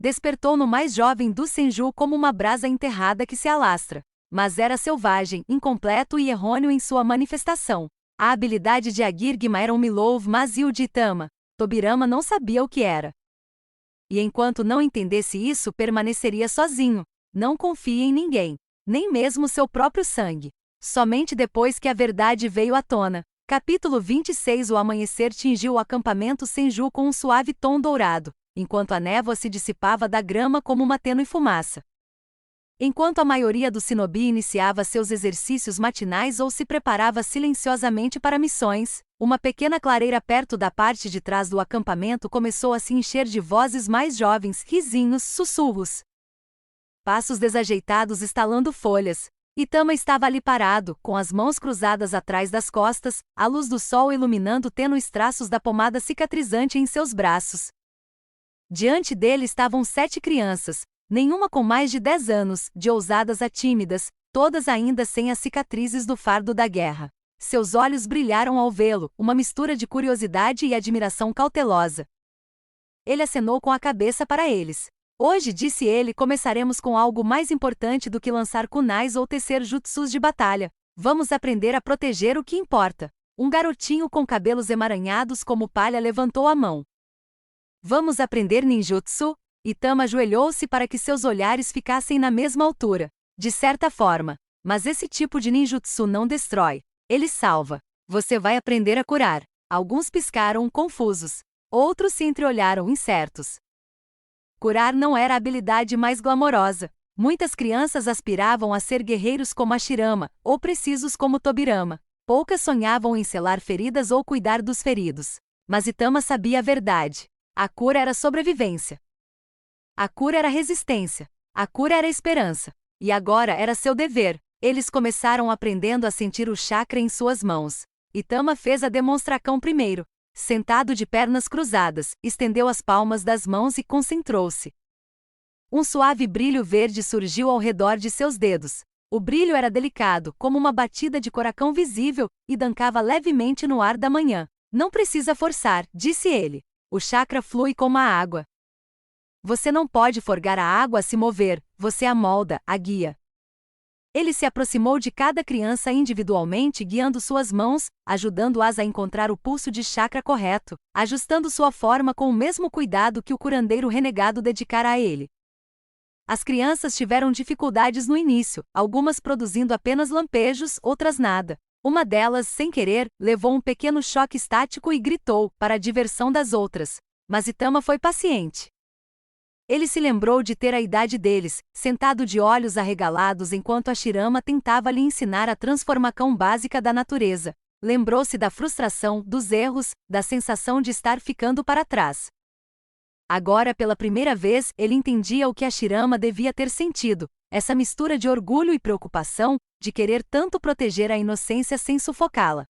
despertou no mais jovem do Senju como uma brasa enterrada que se alastra. Mas era selvagem, incompleto e errôneo em sua manifestação. A habilidade de Agirgma era um Milov, mas e o de Itama? Tobirama não sabia o que era. E enquanto não entendesse isso, permaneceria sozinho. Não confie em ninguém, nem mesmo seu próprio sangue. Somente depois que a verdade veio à tona. Capítulo 26. O amanhecer tingiu o acampamento Senju com um suave tom dourado, enquanto a névoa se dissipava da grama como uma tênue fumaça. Enquanto a maioria do shinobi iniciava seus exercícios matinais ou se preparava silenciosamente para missões, uma pequena clareira perto da parte de trás do acampamento começou a se encher de vozes mais jovens, risinhos, sussurros. Passos desajeitados estalando folhas. Itama estava ali parado, com as mãos cruzadas atrás das costas, a luz do sol iluminando tênues traços da pomada cicatrizante em seus braços. Diante dele estavam 7 crianças, nenhuma com mais de 10 anos, de ousadas a tímidas, todas ainda sem as cicatrizes do fardo da guerra. Seus olhos brilharam ao vê-lo, uma mistura de curiosidade e admiração cautelosa. Ele acenou com a cabeça para eles. Hoje, disse ele, começaremos com algo mais importante do que lançar kunais ou tecer jutsus de batalha. Vamos aprender a proteger o que importa. Um garotinho com cabelos emaranhados como palha levantou a mão. Vamos aprender ninjutsu? Itama ajoelhou-se para que seus olhares ficassem na mesma altura. De certa forma. Mas esse tipo de ninjutsu não destrói. Ele salva. Você vai aprender a curar. Alguns piscaram, confusos. Outros se entreolharam, incertos. Curar não era a habilidade mais glamourosa. Muitas crianças aspiravam a ser guerreiros como Hashirama, ou precisos como Tobirama. Poucas sonhavam em selar feridas ou cuidar dos feridos. Mas Itama sabia a verdade. A cura era sobrevivência. A cura era resistência. A cura era esperança. E agora era seu dever. Eles começaram aprendendo a sentir o chakra em suas mãos. Itama fez a demonstração primeiro. Sentado de pernas cruzadas, estendeu as palmas das mãos e concentrou-se. Um suave brilho verde surgiu ao redor de seus dedos. O brilho era delicado, como uma batida de coração visível, e dancava levemente no ar da manhã. Não precisa forçar, disse ele. O chakra flui como a água. Você não pode forçar a água a se mover, você a molda, a guia. Ele se aproximou de cada criança individualmente, guiando suas mãos, ajudando-as a encontrar o pulso de chakra correto, ajustando sua forma com o mesmo cuidado que o curandeiro renegado dedicara a ele. As crianças tiveram dificuldades no início, algumas produzindo apenas lampejos, outras nada. Uma delas, sem querer, levou um pequeno choque estático e gritou, para a diversão das outras. Mas Itama foi paciente. Ele se lembrou de ter a idade deles, sentado de olhos arregalados enquanto a Shirama tentava lhe ensinar a transformação básica da natureza. Lembrou-se da frustração, dos erros, da sensação de estar ficando para trás. Agora, pela primeira vez, ele entendia o que a Shirama devia ter sentido, essa mistura de orgulho e preocupação, de querer tanto proteger a inocência sem sufocá-la.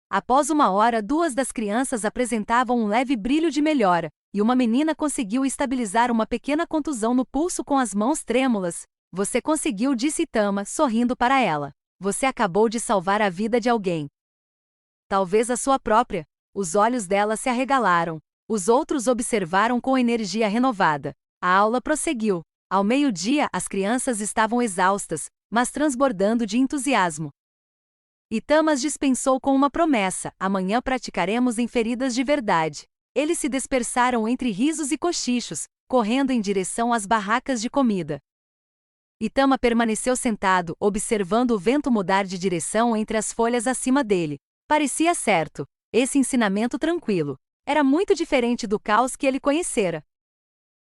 Após uma hora, duas das crianças apresentavam um leve brilho de melhora, e uma menina conseguiu estabilizar uma pequena contusão no pulso com as mãos trêmulas. Você conseguiu, disse Itama, sorrindo para ela. Você acabou de salvar a vida de alguém. Talvez a sua própria. Os olhos dela se arregalaram. Os outros observaram com energia renovada. A aula prosseguiu. Ao meio-dia, as crianças estavam exaustas, mas transbordando de entusiasmo. Itama as dispensou com uma promessa: amanhã praticaremos em feridas de verdade. Eles se dispersaram entre risos e cochichos, correndo em direção às barracas de comida. Itama permaneceu sentado, observando o vento mudar de direção entre as folhas acima dele. Parecia certo. Esse ensinamento tranquilo. Era muito diferente do caos que ele conhecera.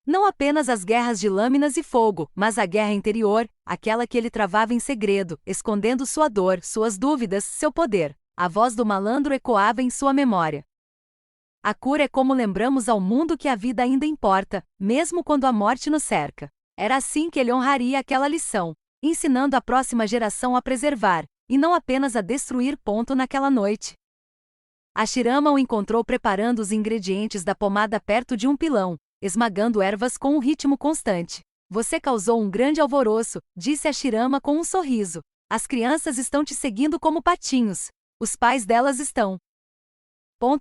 Não apenas as guerras de lâminas e fogo, mas a guerra interior, aquela que ele travava em segredo, escondendo sua dor, suas dúvidas, seu poder. A voz do malandro ecoava em sua memória. A cura é como lembramos ao mundo que a vida ainda importa, mesmo quando a morte nos cerca. Era assim que ele honraria aquela lição, ensinando a próxima geração a preservar, e não apenas a destruir. Naquela noite, a Shirama o encontrou preparando os ingredientes da pomada perto de um pilão, esmagando ervas com um ritmo constante. Você causou um grande alvoroço, disse a Shirama com um sorriso. As crianças estão te seguindo como patinhos. Os pais delas estão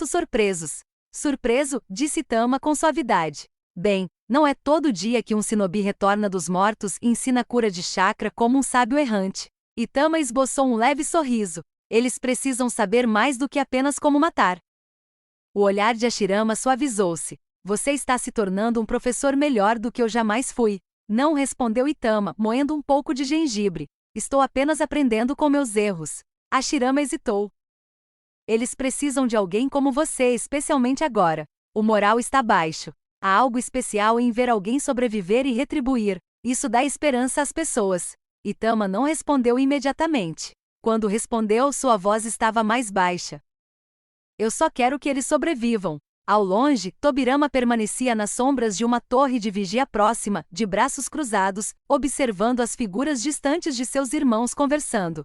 surpresos. Surpreso, disse Itama com suavidade. Bem, não é todo dia que um shinobi retorna dos mortos e ensina a cura de chakra como um sábio errante. Itama esboçou um leve sorriso. Eles precisam saber mais do que apenas como matar. O olhar de Hashirama suavizou-se. Você está se tornando um professor melhor do que eu jamais fui. Não, respondeu Itama, moendo um pouco de gengibre. Estou apenas aprendendo com meus erros. Hashirama hesitou. Eles precisam de alguém como você, especialmente agora. O moral está baixo. Há algo especial em ver alguém sobreviver e retribuir. Isso dá esperança às pessoas. Itama não respondeu imediatamente. Quando respondeu, sua voz estava mais baixa. Eu só quero que eles sobrevivam. Ao longe, Tobirama permanecia nas sombras de uma torre de vigia próxima, de braços cruzados, observando as figuras distantes de seus irmãos conversando.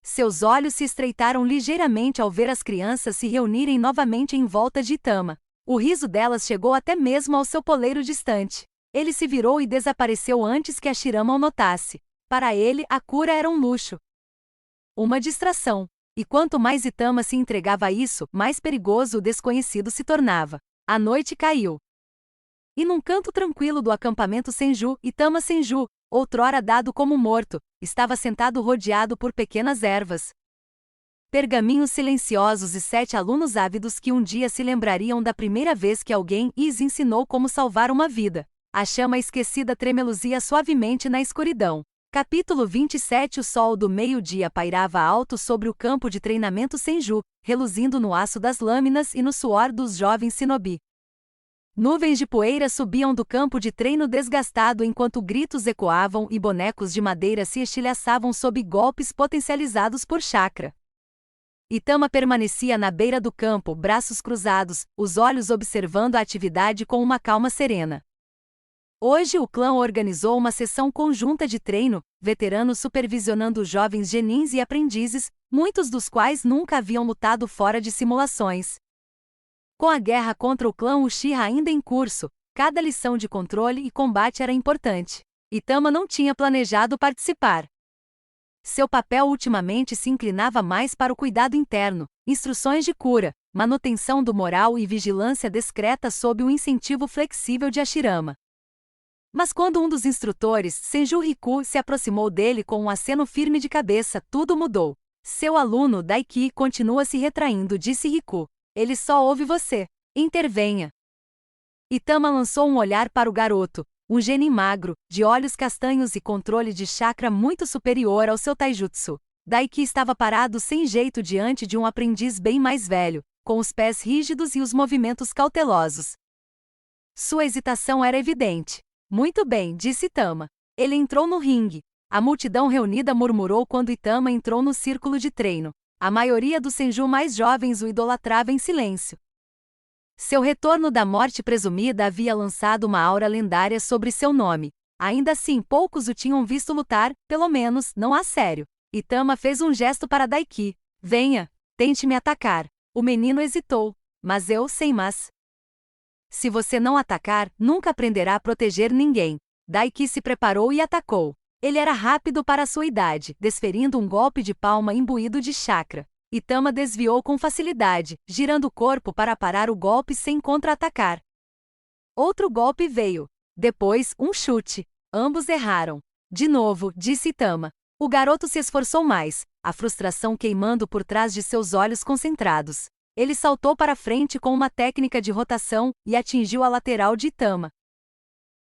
Seus olhos se estreitaram ligeiramente ao ver as crianças se reunirem novamente em volta de Itama. O riso delas chegou até mesmo ao seu poleiro distante. Ele se virou e desapareceu antes que a Shirama o notasse. Para ele, a cura era um luxo. Uma distração. E quanto mais Itama se entregava a isso, mais perigoso o desconhecido se tornava. A noite caiu. E num canto tranquilo do acampamento Senju, Itama Senju, outrora dado como morto, estava sentado rodeado por pequenas ervas. Pergaminhos silenciosos e 7 alunos ávidos que um dia se lembrariam da primeira vez que alguém lhes ensinou como salvar uma vida. A chama esquecida tremeluzia suavemente na escuridão. Capítulo 27. O sol do meio-dia pairava alto sobre o campo de treinamento Senju, reluzindo no aço das lâminas e no suor dos jovens shinobi. Nuvens de poeira subiam do campo de treino desgastado enquanto gritos ecoavam e bonecos de madeira se estilhaçavam sob golpes potencializados por chakra. Itama permanecia na beira do campo, braços cruzados, os olhos observando a atividade com uma calma serena. Hoje o clã organizou uma sessão conjunta de treino, veteranos supervisionando jovens genins e aprendizes, muitos dos quais nunca haviam lutado fora de simulações. Com a guerra contra o clã Uchiha ainda em curso, cada lição de controle e combate era importante. Itama não tinha planejado participar. Seu papel ultimamente se inclinava mais para o cuidado interno, instruções de cura, manutenção do moral e vigilância discreta sob o incentivo flexível de Hashirama. Mas quando um dos instrutores, Senju Riku, se aproximou dele com um aceno firme de cabeça, tudo mudou. Seu aluno, Daiki, continua se retraindo, disse Riku. Ele só ouve você. Intervenha. Itama lançou um olhar para o garoto, um genin magro, de olhos castanhos e controle de chakra muito superior ao seu taijutsu. Daiki estava parado sem jeito diante de um aprendiz bem mais velho, com os pés rígidos e os movimentos cautelosos. Sua hesitação era evidente. Muito bem, disse Itama. Ele entrou no ringue. A multidão reunida murmurou quando Itama entrou no círculo de treino. A maioria dos Senju mais jovens o idolatrava em silêncio. Seu retorno da morte presumida havia lançado uma aura lendária sobre seu nome. Ainda assim, poucos o tinham visto lutar, pelo menos, não a sério. Itama fez um gesto para Daiki. Venha, tente me atacar. O menino hesitou. Mas eu, sem mas. Se você não atacar, nunca aprenderá a proteger ninguém. Daiki se preparou e atacou. Ele era rápido para sua idade, desferindo um golpe de palma imbuído de chakra. Itama desviou com facilidade, girando o corpo para parar o golpe sem contra-atacar. Outro golpe veio. Depois, um chute. Ambos erraram. De novo, disse Itama. O garoto se esforçou mais, a frustração queimando por trás de seus olhos concentrados. Ele saltou para frente com uma técnica de rotação e atingiu a lateral de Itama.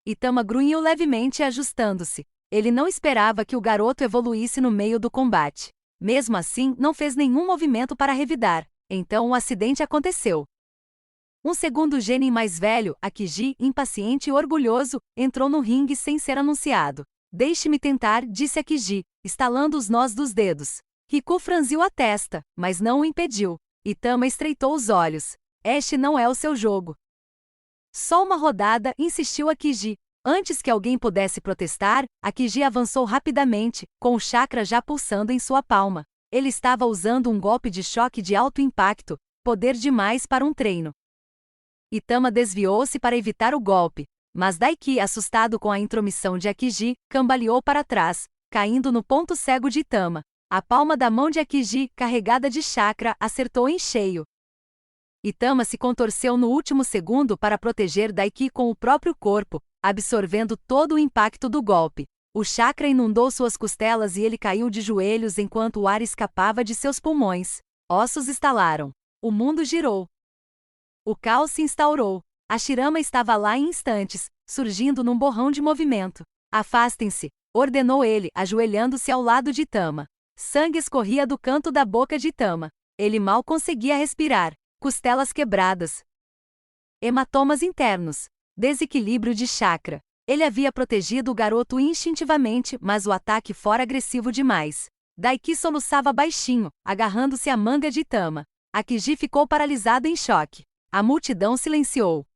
Itama grunhiu levemente ajustando-se. Ele não esperava que o garoto evoluísse no meio do combate. Mesmo assim, não fez nenhum movimento para revidar. Então o acidente aconteceu. Um segundo genin mais velho, Akiji, impaciente e orgulhoso, entrou no ringue sem ser anunciado. Deixe-me tentar, disse Akiji, estalando os nós dos dedos. Riku franziu a testa, mas não o impediu. Itama estreitou os olhos. Este não é o seu jogo. Só uma rodada, insistiu Akiji. Antes que alguém pudesse protestar, Akiji avançou rapidamente, com o chakra já pulsando em sua palma. Ele estava usando um golpe de choque de alto impacto, poder demais para um treino. Itama desviou-se para evitar o golpe, mas Daiki, assustado com a intromissão de Akiji, cambaleou para trás, caindo no ponto cego de Itama. A palma da mão de Akiji, carregada de chakra, acertou em cheio. Itama se contorceu no último segundo para proteger Daiki com o próprio corpo, absorvendo todo o impacto do golpe. O chakra inundou suas costelas e ele caiu de joelhos enquanto o ar escapava de seus pulmões. Ossos estalaram. O mundo girou. O caos se instaurou. Hashirama estava lá em instantes, surgindo num borrão de movimento. Afastem-se, ordenou ele, ajoelhando-se ao lado de Itama. Sangue escorria do canto da boca de Itama. Ele mal conseguia respirar. Costelas quebradas. Hematomas internos. Desequilíbrio de chakra. Ele havia protegido o garoto instintivamente, mas o ataque fora agressivo demais. Daiki soluçava baixinho, agarrando-se à manga de Itama. Akiji ficou paralisado em choque. A multidão silenciou.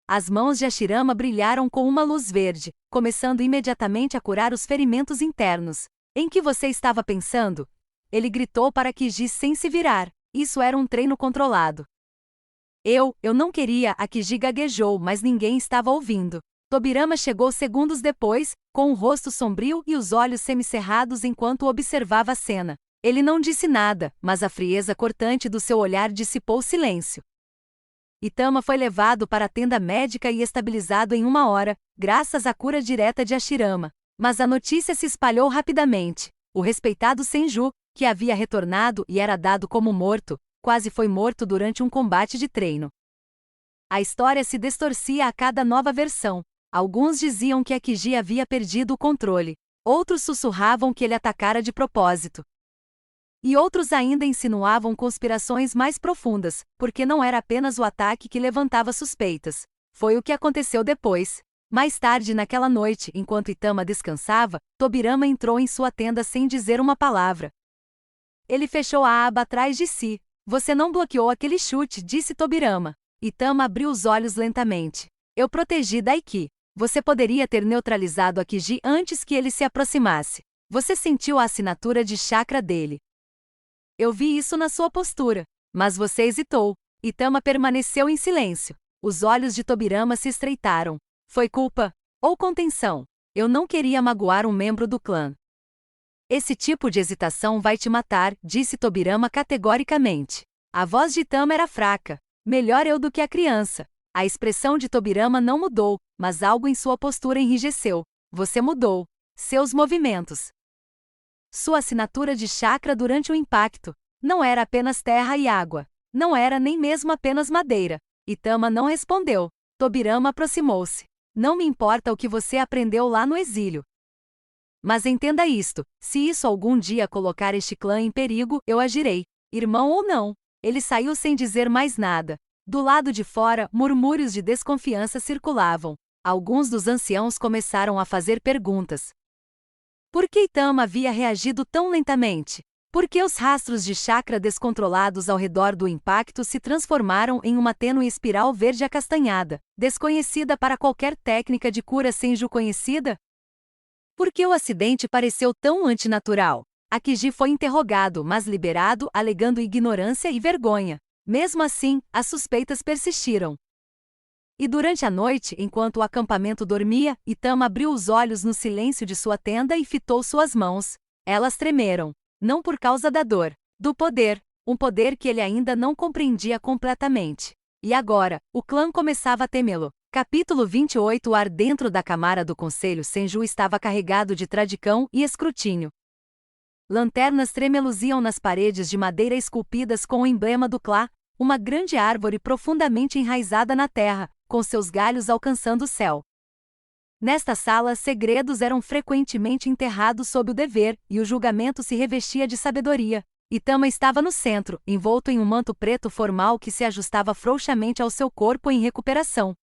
As mãos de Hashirama brilharam com uma luz verde, começando imediatamente a curar os ferimentos internos. Em que você estava pensando? Ele gritou para Akiji sem se virar. Isso era um treino controlado. Eu não queria, Akiji gaguejou, mas ninguém estava ouvindo. Tobirama chegou segundos depois, com o rosto sombrio e os olhos semicerrados enquanto observava a cena. Ele não disse nada, mas a frieza cortante do seu olhar dissipou o silêncio. Itama foi levado para a tenda médica e estabilizado em 1 hora, graças à cura direta de Hashirama. Mas a notícia se espalhou rapidamente. O respeitado Senju, que havia retornado e era dado como morto, quase foi morto durante um combate de treino. A história se distorcia a cada nova versão. Alguns diziam que Akiji havia perdido o controle. Outros sussurravam que ele atacara de propósito. E outros ainda insinuavam conspirações mais profundas, porque não era apenas o ataque que levantava suspeitas. Foi o que aconteceu depois. Mais tarde naquela noite, enquanto Itama descansava, Tobirama entrou em sua tenda sem dizer uma palavra. Ele fechou a aba atrás de si. Você não bloqueou aquele chute, disse Tobirama. Itama abriu os olhos lentamente. Eu protegi Daiki. Você poderia ter neutralizado Akiji antes que ele se aproximasse. Você sentiu a assinatura de chakra dele. Eu vi isso na sua postura. Mas você hesitou. Itama permaneceu em silêncio. Os olhos de Tobirama se estreitaram. Foi culpa? Ou contenção? Eu não queria magoar um membro do clã. Esse tipo de hesitação vai te matar, disse Tobirama categoricamente. A voz de Itama era fraca. Melhor eu do que a criança. A expressão de Tobirama não mudou, mas algo em sua postura enrijeceu. Você mudou. Seus movimentos. Sua assinatura de chakra durante o impacto. Não era apenas terra e água. Não era nem mesmo apenas madeira. Itama não respondeu. Tobirama aproximou-se. Não me importa o que você aprendeu lá no exílio. Mas entenda isto, se isso algum dia colocar este clã em perigo, eu agirei. Irmão ou não. Ele saiu sem dizer mais nada. Do lado de fora, murmúrios de desconfiança circulavam. Alguns dos anciãos começaram a fazer perguntas. Por que Itama havia reagido tão lentamente? Por que os rastros de chakra descontrolados ao redor do impacto se transformaram em uma tênue espiral verde acastanhada, desconhecida para qualquer técnica de cura Senju conhecida? Por que o acidente pareceu tão antinatural? Akiji foi interrogado, mas liberado, alegando ignorância e vergonha. Mesmo assim, as suspeitas persistiram. E durante a noite, enquanto o acampamento dormia, Itama abriu os olhos no silêncio de sua tenda e fitou suas mãos. Elas tremeram. Não por causa da dor, do poder, um poder que ele ainda não compreendia completamente. E agora, o clã começava a temê-lo. Capítulo 28. O ar dentro da camara do Conselho Senju estava carregado de tradicão e escrutínio. Lanternas tremeluziam nas paredes de madeira esculpidas com o emblema do clã, uma grande árvore profundamente enraizada na terra, com seus galhos alcançando o céu. Nesta sala, segredos eram frequentemente enterrados sob o dever, e o julgamento se revestia de sabedoria. Itama estava no centro, envolto em um manto preto formal que se ajustava frouxamente ao seu corpo em recuperação.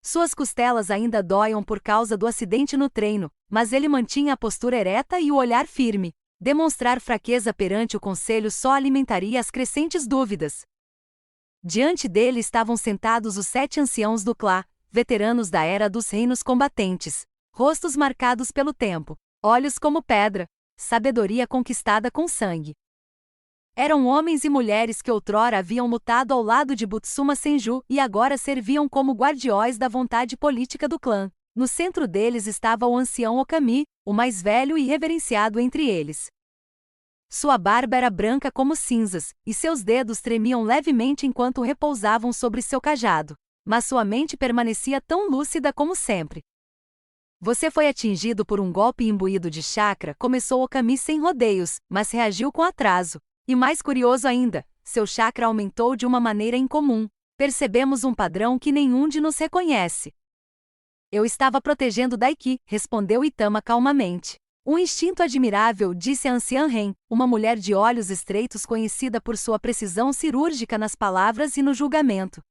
Suas costelas ainda doíam por causa do acidente no treino, mas ele mantinha a postura ereta e o olhar firme. Demonstrar fraqueza perante o conselho só alimentaria as crescentes dúvidas. Diante dele estavam sentados os 7 anciãos do clã, veteranos da era dos reinos combatentes, rostos marcados pelo tempo, olhos como pedra, sabedoria conquistada com sangue. Eram homens e mulheres que outrora haviam lutado ao lado de Butsuma Senju e agora serviam como guardiões da vontade política do clã. No centro deles estava o ancião Okami, o mais velho e reverenciado entre eles. Sua barba era branca como cinzas, e seus dedos tremiam levemente enquanto repousavam sobre seu cajado. Mas sua mente permanecia tão lúcida como sempre. Você foi atingido por um golpe imbuído de chakra, começou Okami sem rodeios, mas reagiu com atraso. E mais curioso ainda, seu chakra aumentou de uma maneira incomum. Percebemos um padrão que nenhum de nos reconhece. Eu estava protegendo Daiki, respondeu Itama calmamente. Um instinto admirável, disse a anciã Ren, uma mulher de olhos estreitos conhecida por sua precisão cirúrgica nas palavras e no julgamento.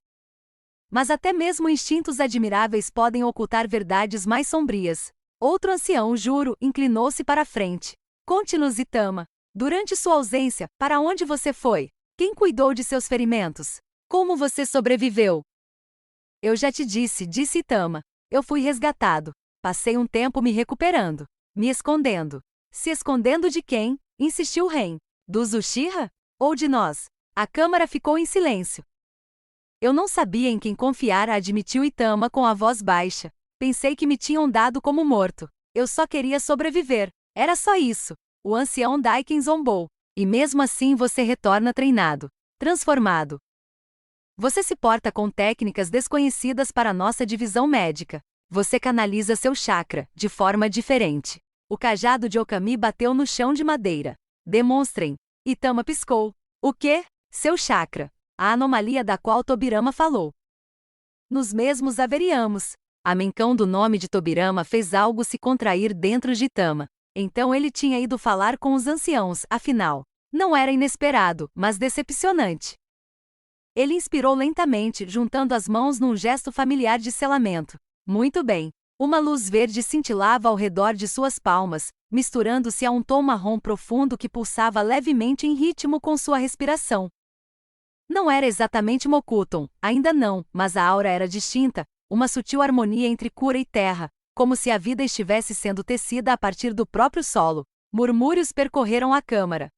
Mas até mesmo instintos admiráveis podem ocultar verdades mais sombrias. Outro ancião, juro, inclinou-se para a frente. Conte-nos, Itama. Durante sua ausência, para onde você foi? Quem cuidou de seus ferimentos? Como você sobreviveu? Eu já te disse, disse Itama. Eu fui resgatado. Passei um tempo me recuperando. Me escondendo. Se escondendo de quem? Insistiu Ren. Dos Uchiha? Ou de nós? A câmara ficou em silêncio. Eu não sabia em quem confiar, admitiu Itama com a voz baixa. Pensei que me tinham dado como morto. Eu só queria sobreviver. Era só isso. O ancião Daiken zombou. E mesmo assim você retorna treinado. Transformado. Você se porta com técnicas desconhecidas para nossa divisão médica. Você canaliza seu chakra, de forma diferente. O cajado de Okami bateu no chão de madeira. Demonstrem. Itama piscou. O quê? Seu chakra. A anomalia da qual Tobirama falou. Nos mesmos averiamos. A menção do nome de Tobirama fez algo se contrair dentro de Itama. Então ele tinha ido falar com os anciãos, afinal. Não era inesperado, mas decepcionante. Ele inspirou lentamente, juntando as mãos num gesto familiar de selamento. Muito bem. Uma luz verde cintilava ao redor de suas palmas, misturando-se a um tom marrom profundo que pulsava levemente em ritmo com sua respiração. Não era exatamente Mokuton, ainda não, mas a aura era distinta, uma sutil harmonia entre cura e terra, como se a vida estivesse sendo tecida a partir do próprio solo. Murmúrios percorreram a câmara.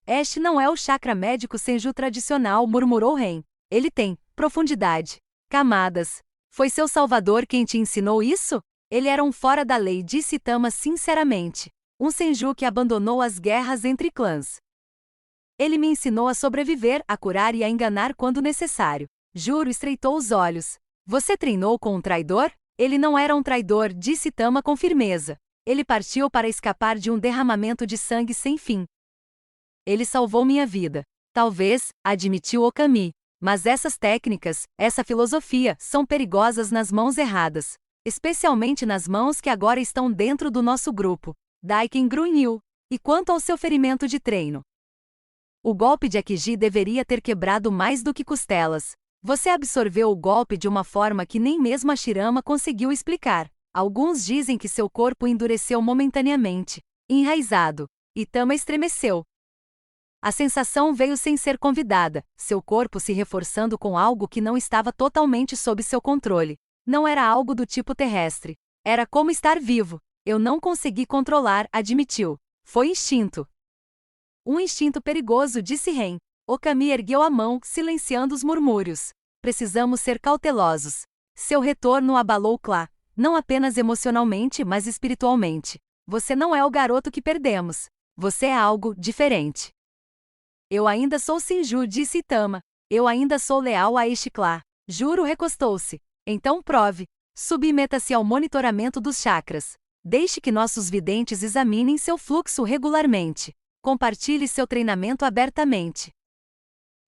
Este não é o chakra médico Senju tradicional, murmurou Ren. Ele tem profundidade, camadas. Foi seu salvador quem te ensinou isso? Ele era um fora da lei, disse Tama sinceramente. Um Senju que abandonou as guerras entre clãs. Ele me ensinou a sobreviver, a curar e a enganar quando necessário. Juro, estreitou os olhos. Você treinou com um traidor? Ele não era um traidor, disse Tama com firmeza. Ele partiu para escapar de um derramamento de sangue sem fim. Ele salvou minha vida. Talvez, admitiu Okami. Mas essas técnicas, essa filosofia, são perigosas nas mãos erradas. Especialmente nas mãos que agora estão dentro do nosso grupo. Daiken grunhiu. E quanto ao seu ferimento de treino? O golpe de Akiji deveria ter quebrado mais do que costelas. Você absorveu o golpe de uma forma que nem mesmo a Shirama conseguiu explicar. Alguns dizem que seu corpo endureceu momentaneamente. Enraizado. E Tama estremeceu. A sensação veio sem ser convidada, seu corpo se reforçando com algo que não estava totalmente sob seu controle. Não era algo do tipo terrestre. Era como estar vivo. Eu não consegui controlar, admitiu. Foi instinto. Um instinto perigoso, disse Ren. Okami ergueu a mão, silenciando os murmúrios. Precisamos ser cautelosos. Seu retorno abalou Clá. Não apenas emocionalmente, mas espiritualmente. Você não é o garoto que perdemos. Você é algo diferente. Eu ainda sou Senju, disse Itama. Eu ainda sou leal a este clã. Juro, recostou-se. Então prove. Submeta-se ao monitoramento dos chakras. Deixe que nossos videntes examinem seu fluxo regularmente. Compartilhe seu treinamento abertamente.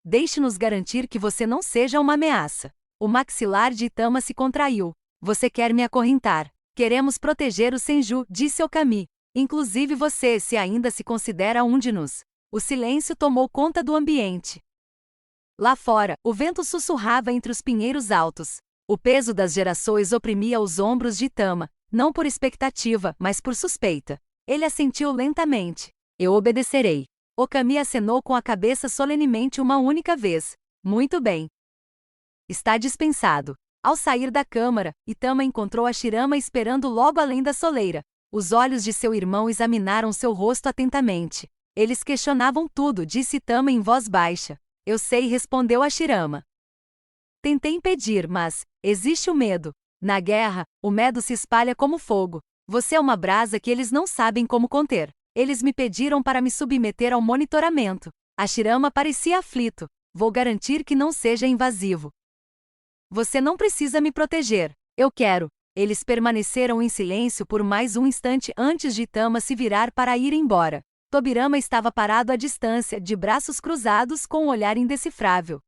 Deixe-nos garantir que você não seja uma ameaça. O maxilar de Itama se contraiu. Você quer me acorrentar. Queremos proteger o Senju, disse Okami. Inclusive você, se ainda se considera um de nós. O silêncio tomou conta do ambiente. Lá fora, o vento sussurrava entre os pinheiros altos. O peso das gerações oprimia os ombros de Itama, não por expectativa, mas por suspeita. Ele assentiu lentamente. Eu obedecerei. Okami acenou com a cabeça solenemente uma única vez. Muito bem. Está dispensado. Ao sair da câmara, Itama encontrou a Shirama esperando logo além da soleira. Os olhos de seu irmão examinaram seu rosto atentamente. Eles questionavam tudo, disse Itama em voz baixa. Eu sei, respondeu a Shirama. Tentei impedir, mas existe o medo. Na guerra, o medo se espalha como fogo. Você é uma brasa que eles não sabem como conter. Eles me pediram para me submeter ao monitoramento. A Shirama parecia aflito. Vou garantir que não seja invasivo. Você não precisa me proteger. Eu quero. Eles permaneceram em silêncio por mais um instante antes de Itama se virar para ir embora. Tobirama estava parado à distância, de braços cruzados, com um olhar indecifrável.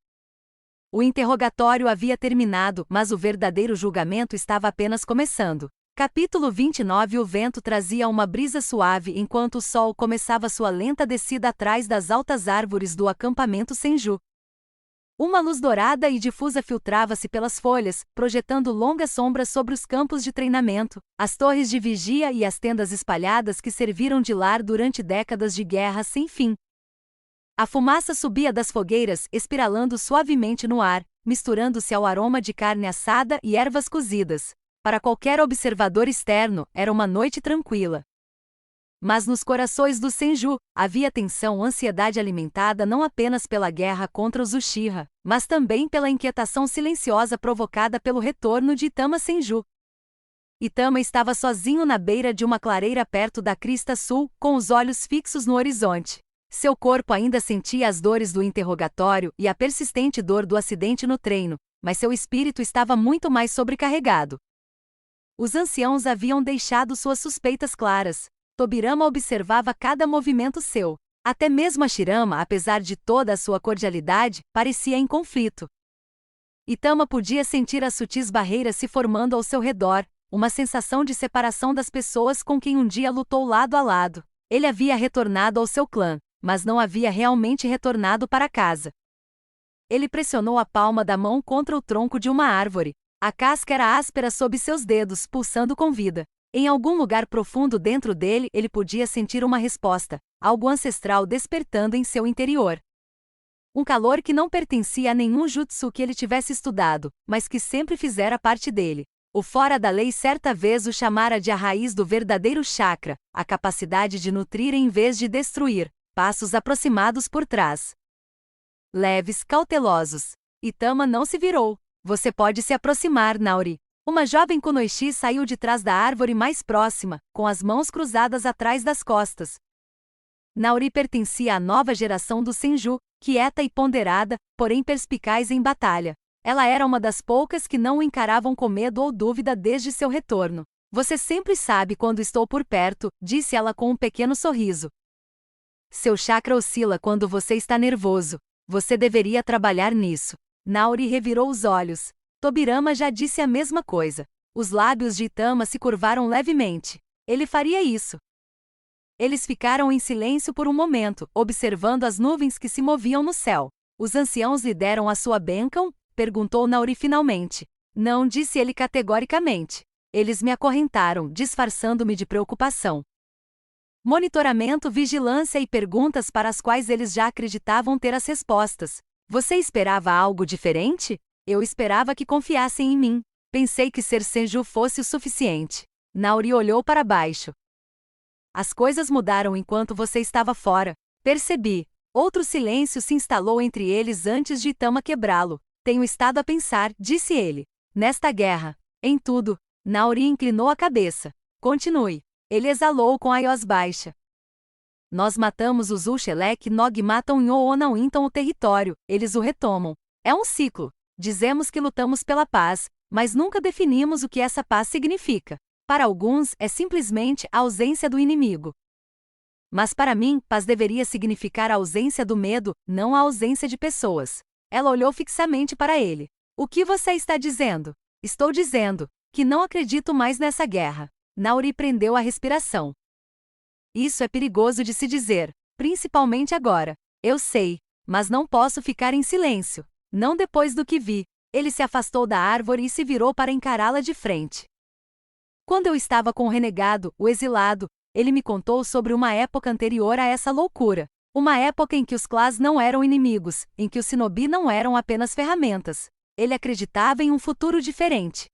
O interrogatório havia terminado, mas o verdadeiro julgamento estava apenas começando. Capítulo 29. O vento trazia uma brisa suave enquanto o sol começava sua lenta descida atrás das altas árvores do acampamento Senju. Uma luz dourada e difusa filtrava-se pelas folhas, projetando longas sombras sobre os campos de treinamento, as torres de vigia e as tendas espalhadas que serviram de lar durante décadas de guerra sem fim. A fumaça subia das fogueiras, espiralando suavemente no ar, misturando-se ao aroma de carne assada e ervas cozidas. Para qualquer observador externo, era uma noite tranquila. Mas nos corações dos Senju, havia tensão, ansiedade alimentada não apenas pela guerra contra os Uchiha, mas também pela inquietação silenciosa provocada pelo retorno de Itama Senju. Itama estava sozinho na beira de uma clareira perto da crista sul, com os olhos fixos no horizonte. Seu corpo ainda sentia as dores do interrogatório e a persistente dor do acidente no treino, mas seu espírito estava muito mais sobrecarregado. Os anciãos haviam deixado suas suspeitas claras. Tobirama observava cada movimento seu. Até mesmo a Shirama, apesar de toda a sua cordialidade, parecia em conflito. Itama podia sentir as sutis barreiras se formando ao seu redor, uma sensação de separação das pessoas com quem um dia lutou lado a lado. Ele havia retornado ao seu clã, mas não havia realmente retornado para casa. Ele pressionou a palma da mão contra o tronco de uma árvore. A casca era áspera sob seus dedos, pulsando com vida. Em algum lugar profundo dentro dele, ele podia sentir uma resposta, algo ancestral despertando em seu interior. Um calor que não pertencia a nenhum jutsu que ele tivesse estudado, mas que sempre fizera parte dele. O fora da lei certa vez o chamara de a raiz do verdadeiro chakra, a capacidade de nutrir em vez de destruir. passos aproximados por trás. Leves, cautelosos. Itama não se virou. Você pode se aproximar, Naori. Uma jovem Kunoichi saiu de trás da árvore mais próxima, com as mãos cruzadas atrás das costas. Naori pertencia à nova geração do Senju, quieta e ponderada, porém perspicaz em batalha. Ela era uma das poucas que não o encaravam com medo ou dúvida desde seu retorno. Você sempre sabe quando estou por perto, disse ela com um pequeno sorriso. Seu chakra oscila quando você está nervoso. Você deveria trabalhar nisso. Naori revirou os olhos. Tobirama já disse a mesma coisa. Os lábios de Itama se curvaram levemente. Ele faria isso. Eles ficaram em silêncio por um momento, observando as nuvens que se moviam no céu. Os anciãos lhe deram a sua bênção? Perguntou Naori finalmente. Não, disse ele categoricamente. Eles me acorrentaram, disfarçando-me de preocupação. Monitoramento, vigilância e perguntas para as quais eles já acreditavam ter as respostas. Você esperava algo diferente? Eu esperava que confiassem em mim. Pensei que ser Senju fosse o suficiente. Naori olhou para baixo. As coisas mudaram enquanto você estava fora. Percebi. Outro silêncio se instalou entre eles antes de Itama quebrá-lo. Tenho estado a pensar, disse ele. Nesta guerra. Em tudo. Naori inclinou a cabeça. Continue. Ele exalou com a voz baixa. Nós matamos os Uxelek Nog matam Nho ou não então o território, eles o retomam. É um ciclo. Dizemos que lutamos pela paz, mas nunca definimos o que essa paz significa. Para alguns, é simplesmente a ausência do inimigo. Mas para mim, paz deveria significar a ausência do medo, não a ausência de pessoas. Ela olhou fixamente para ele. O que você está dizendo? Estou dizendo que não acredito mais nessa guerra. Naori prendeu a respiração. Isso é perigoso de se dizer, principalmente agora. Eu sei, mas não posso ficar em silêncio. Não depois do que vi. Ele se afastou da árvore e se virou para encará-la de frente. Quando eu estava com o renegado, o exilado, ele me contou sobre uma época anterior a essa loucura. Uma época em que os clãs não eram inimigos, em que os shinobi não eram apenas ferramentas. Ele acreditava em um futuro diferente.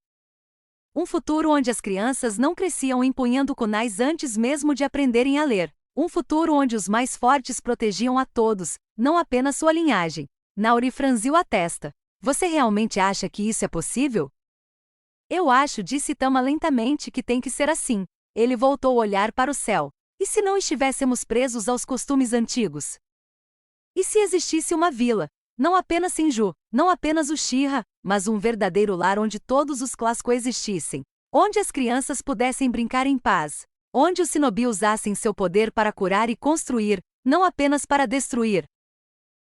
Um futuro onde as crianças não cresciam empunhando kunais antes mesmo de aprenderem a ler. Um futuro onde os mais fortes protegiam a todos, não apenas sua linhagem. Naori franziu a testa. Você realmente acha que isso é possível? Eu acho, disse Itama lentamente, que tem que ser assim. Ele voltou a olhar para o céu. E se não estivéssemos presos aos costumes antigos? E se existisse uma vila? Não apenas Senju, não apenas Uchiha, mas um verdadeiro lar onde todos os clãs coexistissem. Onde as crianças pudessem brincar em paz. Onde os shinobi usassem seu poder para curar e construir, não apenas para destruir.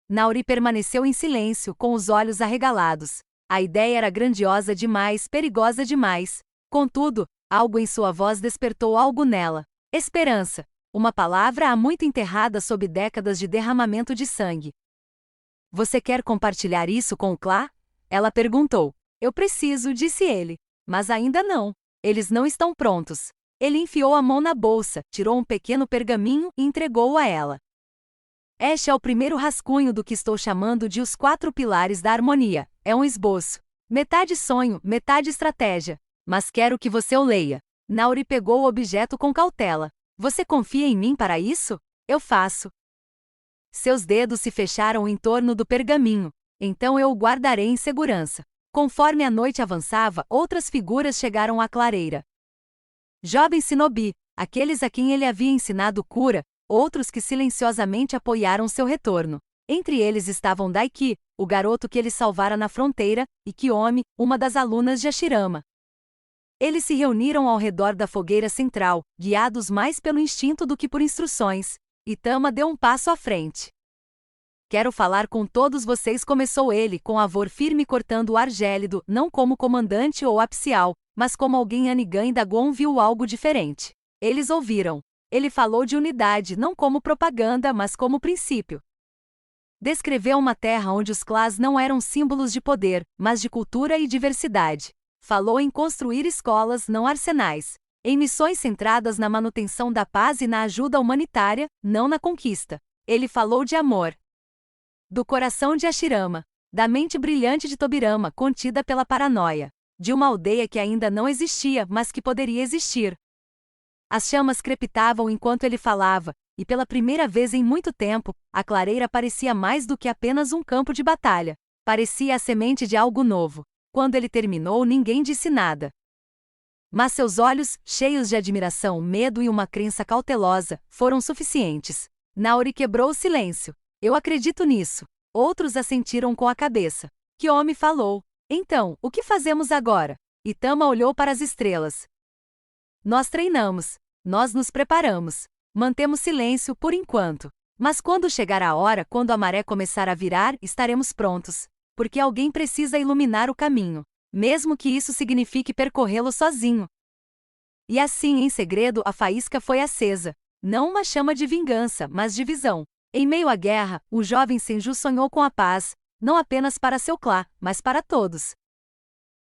Naori permaneceu em silêncio, com os olhos arregalados. A ideia era grandiosa demais, perigosa demais. Contudo, algo em sua voz despertou algo nela. Esperança. Uma palavra há muito enterrada sob décadas de derramamento de sangue. Você quer compartilhar isso com o clã? Ela perguntou. Eu preciso, disse ele. Mas ainda não. Eles não estão prontos. Ele enfiou a mão na bolsa, tirou um pequeno pergaminho e entregou-o a ela. Este é o primeiro rascunho do que estou chamando de os 4 pilares da harmonia. É um esboço. Metade sonho, metade estratégia. Mas quero que você o leia. Naori pegou o objeto com cautela. Você confia em mim para isso? Eu faço. Seus dedos se fecharam em torno do pergaminho. Então eu o guardarei em segurança. Conforme a noite avançava, outras figuras chegaram à clareira. Jovens shinobi, aqueles a quem ele havia ensinado cura, outros que silenciosamente apoiaram seu retorno. Entre eles estavam Daiki, o garoto que ele salvara na fronteira, e Kiyomi, uma das alunas de Hashirama. Eles se reuniram ao redor da fogueira central, guiados mais pelo instinto do que por instruções. Itama deu um passo à frente. Quero falar com todos vocês, começou ele, com a voz firme cortando o ar gélido, não como comandante ou oficial, mas como alguém. Anigan Dagon viu algo diferente. Eles ouviram. Ele falou de unidade não como propaganda, mas como princípio. Descreveu uma terra onde os clãs não eram símbolos de poder, mas de cultura e diversidade. Falou em construir escolas, não arsenais. Em missões centradas na manutenção da paz e na ajuda humanitária, não na conquista. Ele falou de amor. Do coração de Hashirama. Da mente brilhante de Tobirama, contida pela paranoia. De uma aldeia que ainda não existia, mas que poderia existir. As chamas crepitavam enquanto ele falava, e pela primeira vez em muito tempo, a clareira parecia mais do que apenas um campo de batalha. Parecia a semente de algo novo. Quando ele terminou, ninguém disse nada. Mas seus olhos, cheios de admiração, medo e uma crença cautelosa, foram suficientes. Naori quebrou o silêncio. Eu acredito nisso. Outros assentiram com a cabeça. Kiyomi falou. Então, o que fazemos agora? Itama olhou para as estrelas. Nós treinamos. Nós nos preparamos. Mantemos silêncio por enquanto. Mas quando chegar a hora, quando a maré começar a virar, estaremos prontos. Porque alguém precisa iluminar o caminho. Mesmo que isso signifique percorrê-lo sozinho. E assim, em segredo, a faísca foi acesa. Não uma chama de vingança, mas de visão. Em meio à guerra, o jovem Senju sonhou com a paz, não apenas para seu clã, mas para todos.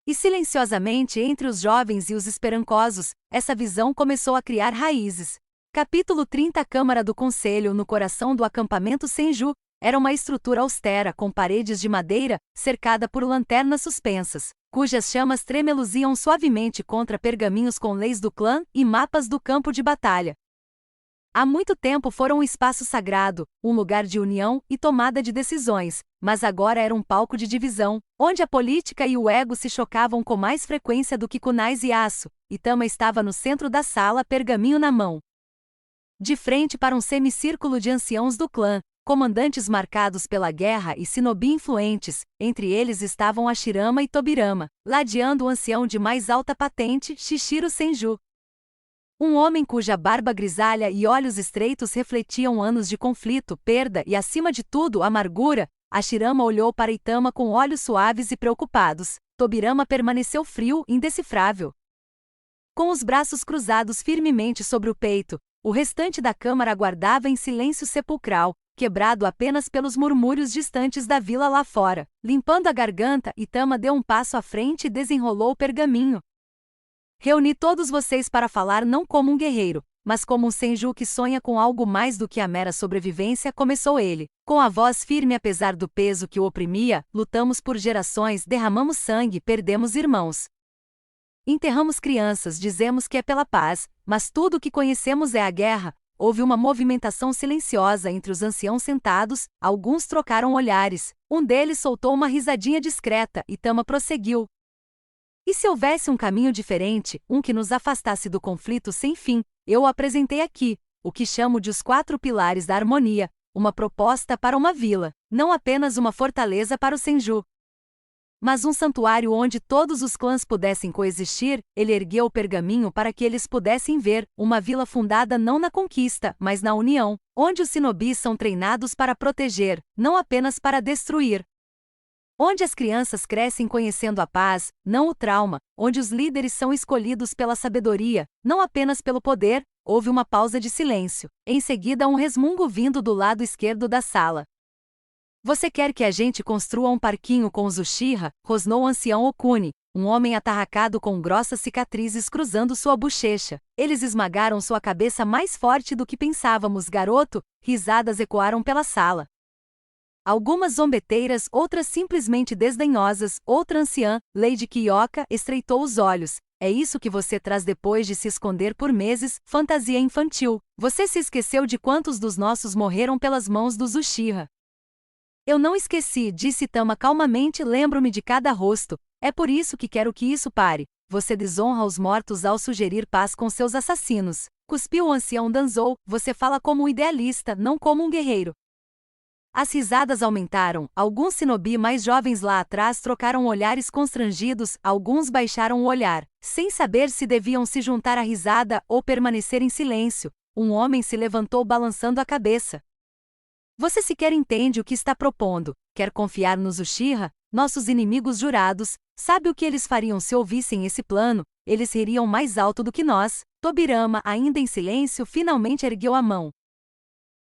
E silenciosamente, entre os jovens e os esperancosos, essa visão começou a criar raízes. Capítulo 30. A Câmara do Conselho, no coração do acampamento Senju, era uma estrutura austera com paredes de madeira, cercada por lanternas suspensas, cujas chamas tremeluziam suavemente contra pergaminhos com leis do clã e mapas do campo de batalha. Há muito tempo foram um espaço sagrado, um lugar de união e tomada de decisões, mas agora era um palco de divisão, onde a política e o ego se chocavam com mais frequência do que kunais e aço. Itama estava no centro da sala, pergaminho na mão. De frente para um semicírculo de anciãos do clã, comandantes marcados pela guerra e shinobi influentes, entre eles estavam Hashirama e Tobirama, ladeando o ancião de mais alta patente, Shishiro Senju. Um homem cuja barba grisalha e olhos estreitos refletiam anos de conflito, perda e, acima de tudo, amargura. Hashirama olhou para Itama com olhos suaves e preocupados. Tobirama permaneceu frio, indecifrável. Com os braços cruzados firmemente sobre o peito, o restante da câmara aguardava em silêncio sepulcral, quebrado apenas pelos murmúrios distantes da vila lá fora. Limpando a garganta, Itama deu um passo à frente e desenrolou o pergaminho. Reuni todos vocês para falar não como um guerreiro, mas como um Senju que sonha com algo mais do que a mera sobrevivência, começou ele. Com a voz firme apesar do peso que o oprimia, lutamos por gerações, derramamos sangue, perdemos irmãos. Enterramos crianças, dizemos que é pela paz, mas tudo o que conhecemos é a guerra. Houve uma movimentação silenciosa entre os anciãos sentados, alguns trocaram olhares, um deles soltou uma risadinha discreta e Tama prosseguiu. E se houvesse um caminho diferente, um que nos afastasse do conflito sem fim, eu o apresentei aqui, o que chamo de os 4 pilares da harmonia, uma proposta para uma vila, não apenas uma fortaleza para o Senju, mas um santuário onde todos os clãs pudessem coexistir. Ele ergueu o pergaminho para que eles pudessem ver, uma vila fundada não na conquista, mas na união, onde os shinobis são treinados para proteger, não apenas para destruir. Onde as crianças crescem conhecendo a paz, não o trauma, onde os líderes são escolhidos pela sabedoria, não apenas pelo poder. Houve uma pausa de silêncio. Em seguida, um resmungo vindo do lado esquerdo da sala. Você quer que a gente construa um parquinho com os Uchiha? Rosnou o ancião Okuni, um homem atarracado com grossas cicatrizes cruzando sua bochecha. Eles esmagaram sua cabeça mais forte do que pensávamos, garoto. Risadas ecoaram pela sala. Algumas zombeteiras, outras simplesmente desdenhosas. Outra anciã, Lady Kiyoka, estreitou os olhos. É isso que você traz depois de se esconder por meses? Fantasia infantil. Você se esqueceu de quantos dos nossos morreram pelas mãos dos Uchiha? Eu não esqueci, disse Tama calmamente. Lembro-me de cada rosto. É por isso que quero que isso pare. Você desonra os mortos ao sugerir paz com seus assassinos. Cuspiu o ancião Danzou. Você fala como um idealista, não como um guerreiro. As risadas aumentaram. Alguns shinobi mais jovens lá atrás trocaram olhares constrangidos, alguns baixaram o olhar, sem saber se deviam se juntar à risada ou permanecer em silêncio. Um homem se levantou balançando a cabeça. Você sequer entende o que está propondo. Quer confiar nos Uchiha, nossos inimigos jurados? Sabe o que eles fariam se ouvissem esse plano? Eles ririam mais alto do que nós. Tobirama, ainda em silêncio, finalmente ergueu a mão.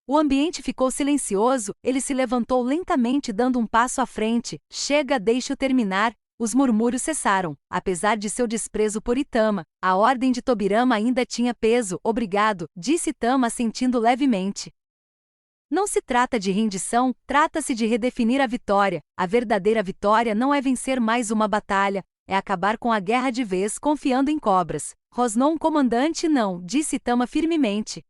O ambiente ficou silencioso. Ele se levantou lentamente, dando um passo à frente. Chega, deixe-o terminar. Os murmúrios cessaram. Apesar de seu desprezo por Itama, a ordem de Tobirama ainda tinha peso. Obrigado, disse Itama, assentindo levemente. Não se trata de rendição, trata-se de redefinir a vitória. A verdadeira vitória não é vencer mais uma batalha, é acabar com a guerra de vez, confiando em cobras. Rosnou um comandante? Não, disse Itama firmemente.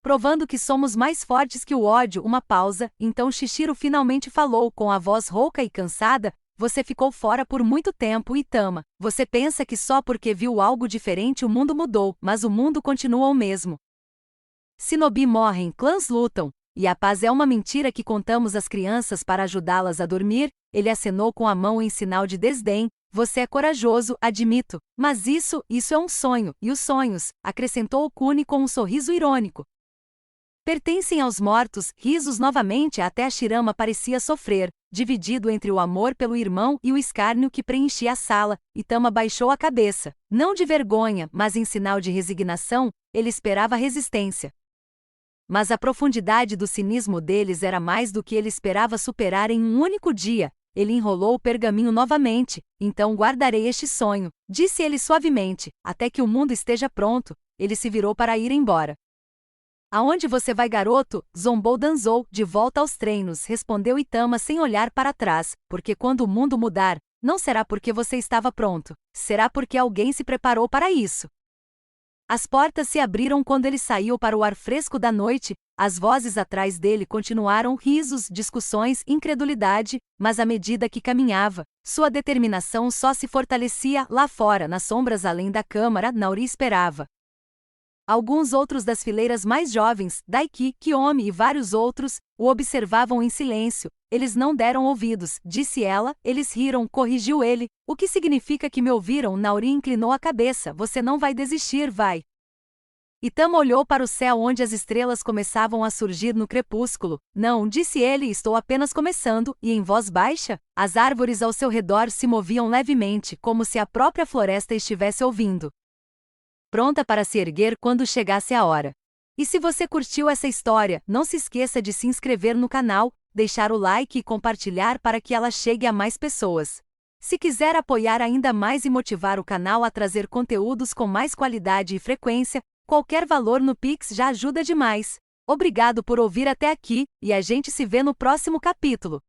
provando que somos mais fortes que o ódio. Uma pausa, então Shishiro finalmente falou com a voz rouca e cansada: você ficou fora por muito tempo, Itama. Você pensa que só porque viu algo diferente o mundo mudou, mas o mundo continua o mesmo. Shinobi morrem, clãs lutam, e a paz é uma mentira que contamos às crianças para ajudá-las a dormir. Ele acenou com a mão em sinal de desdém. Você é corajoso, admito, mas isso é um sonho, e os sonhos, acrescentou Kuni com um sorriso irônico, pertencem aos mortos. Risos novamente. Até a Shirama parecia sofrer, dividido entre o amor pelo irmão e o escárnio que preenchia a sala. Itama baixou a cabeça, não de vergonha, mas em sinal de resignação. Ele esperava resistência, mas a profundidade do cinismo deles era mais do que ele esperava superar em um único dia. Ele enrolou o pergaminho novamente. Então guardarei este sonho, disse ele suavemente, até que o mundo esteja pronto. Ele se virou para ir embora. Aonde você vai, garoto? Zombou Danzou. De volta aos treinos, respondeu Itama sem olhar para trás, porque quando o mundo mudar, não será porque você estava pronto, será porque alguém se preparou para isso. As portas se abriram quando ele saiu para o ar fresco da noite. As vozes atrás dele continuaram, risos, discussões, incredulidade, mas à medida que caminhava, sua determinação só se fortalecia. Lá fora, nas sombras além da câmara, Naori esperava. Alguns outros das fileiras mais jovens, Daiki, Kiyomi e vários outros, o observavam em silêncio. Eles não deram ouvidos, disse ela. Eles riram, corrigiu ele. O que significa que me ouviram? Naori inclinou a cabeça. Você não vai desistir, vai. Itama olhou para o céu onde as estrelas começavam a surgir no crepúsculo. Não, disse ele, estou apenas começando. E em voz baixa, as árvores ao seu redor se moviam levemente, como se a própria floresta estivesse ouvindo, pronta para se erguer quando chegasse a hora. E se você curtiu essa história, não se esqueça de se inscrever no canal, deixar o like e compartilhar para que ela chegue a mais pessoas. Se quiser apoiar ainda mais e motivar o canal a trazer conteúdos com mais qualidade e frequência, qualquer valor no Pix já ajuda demais. Obrigado por ouvir até aqui, e a gente se vê no próximo capítulo.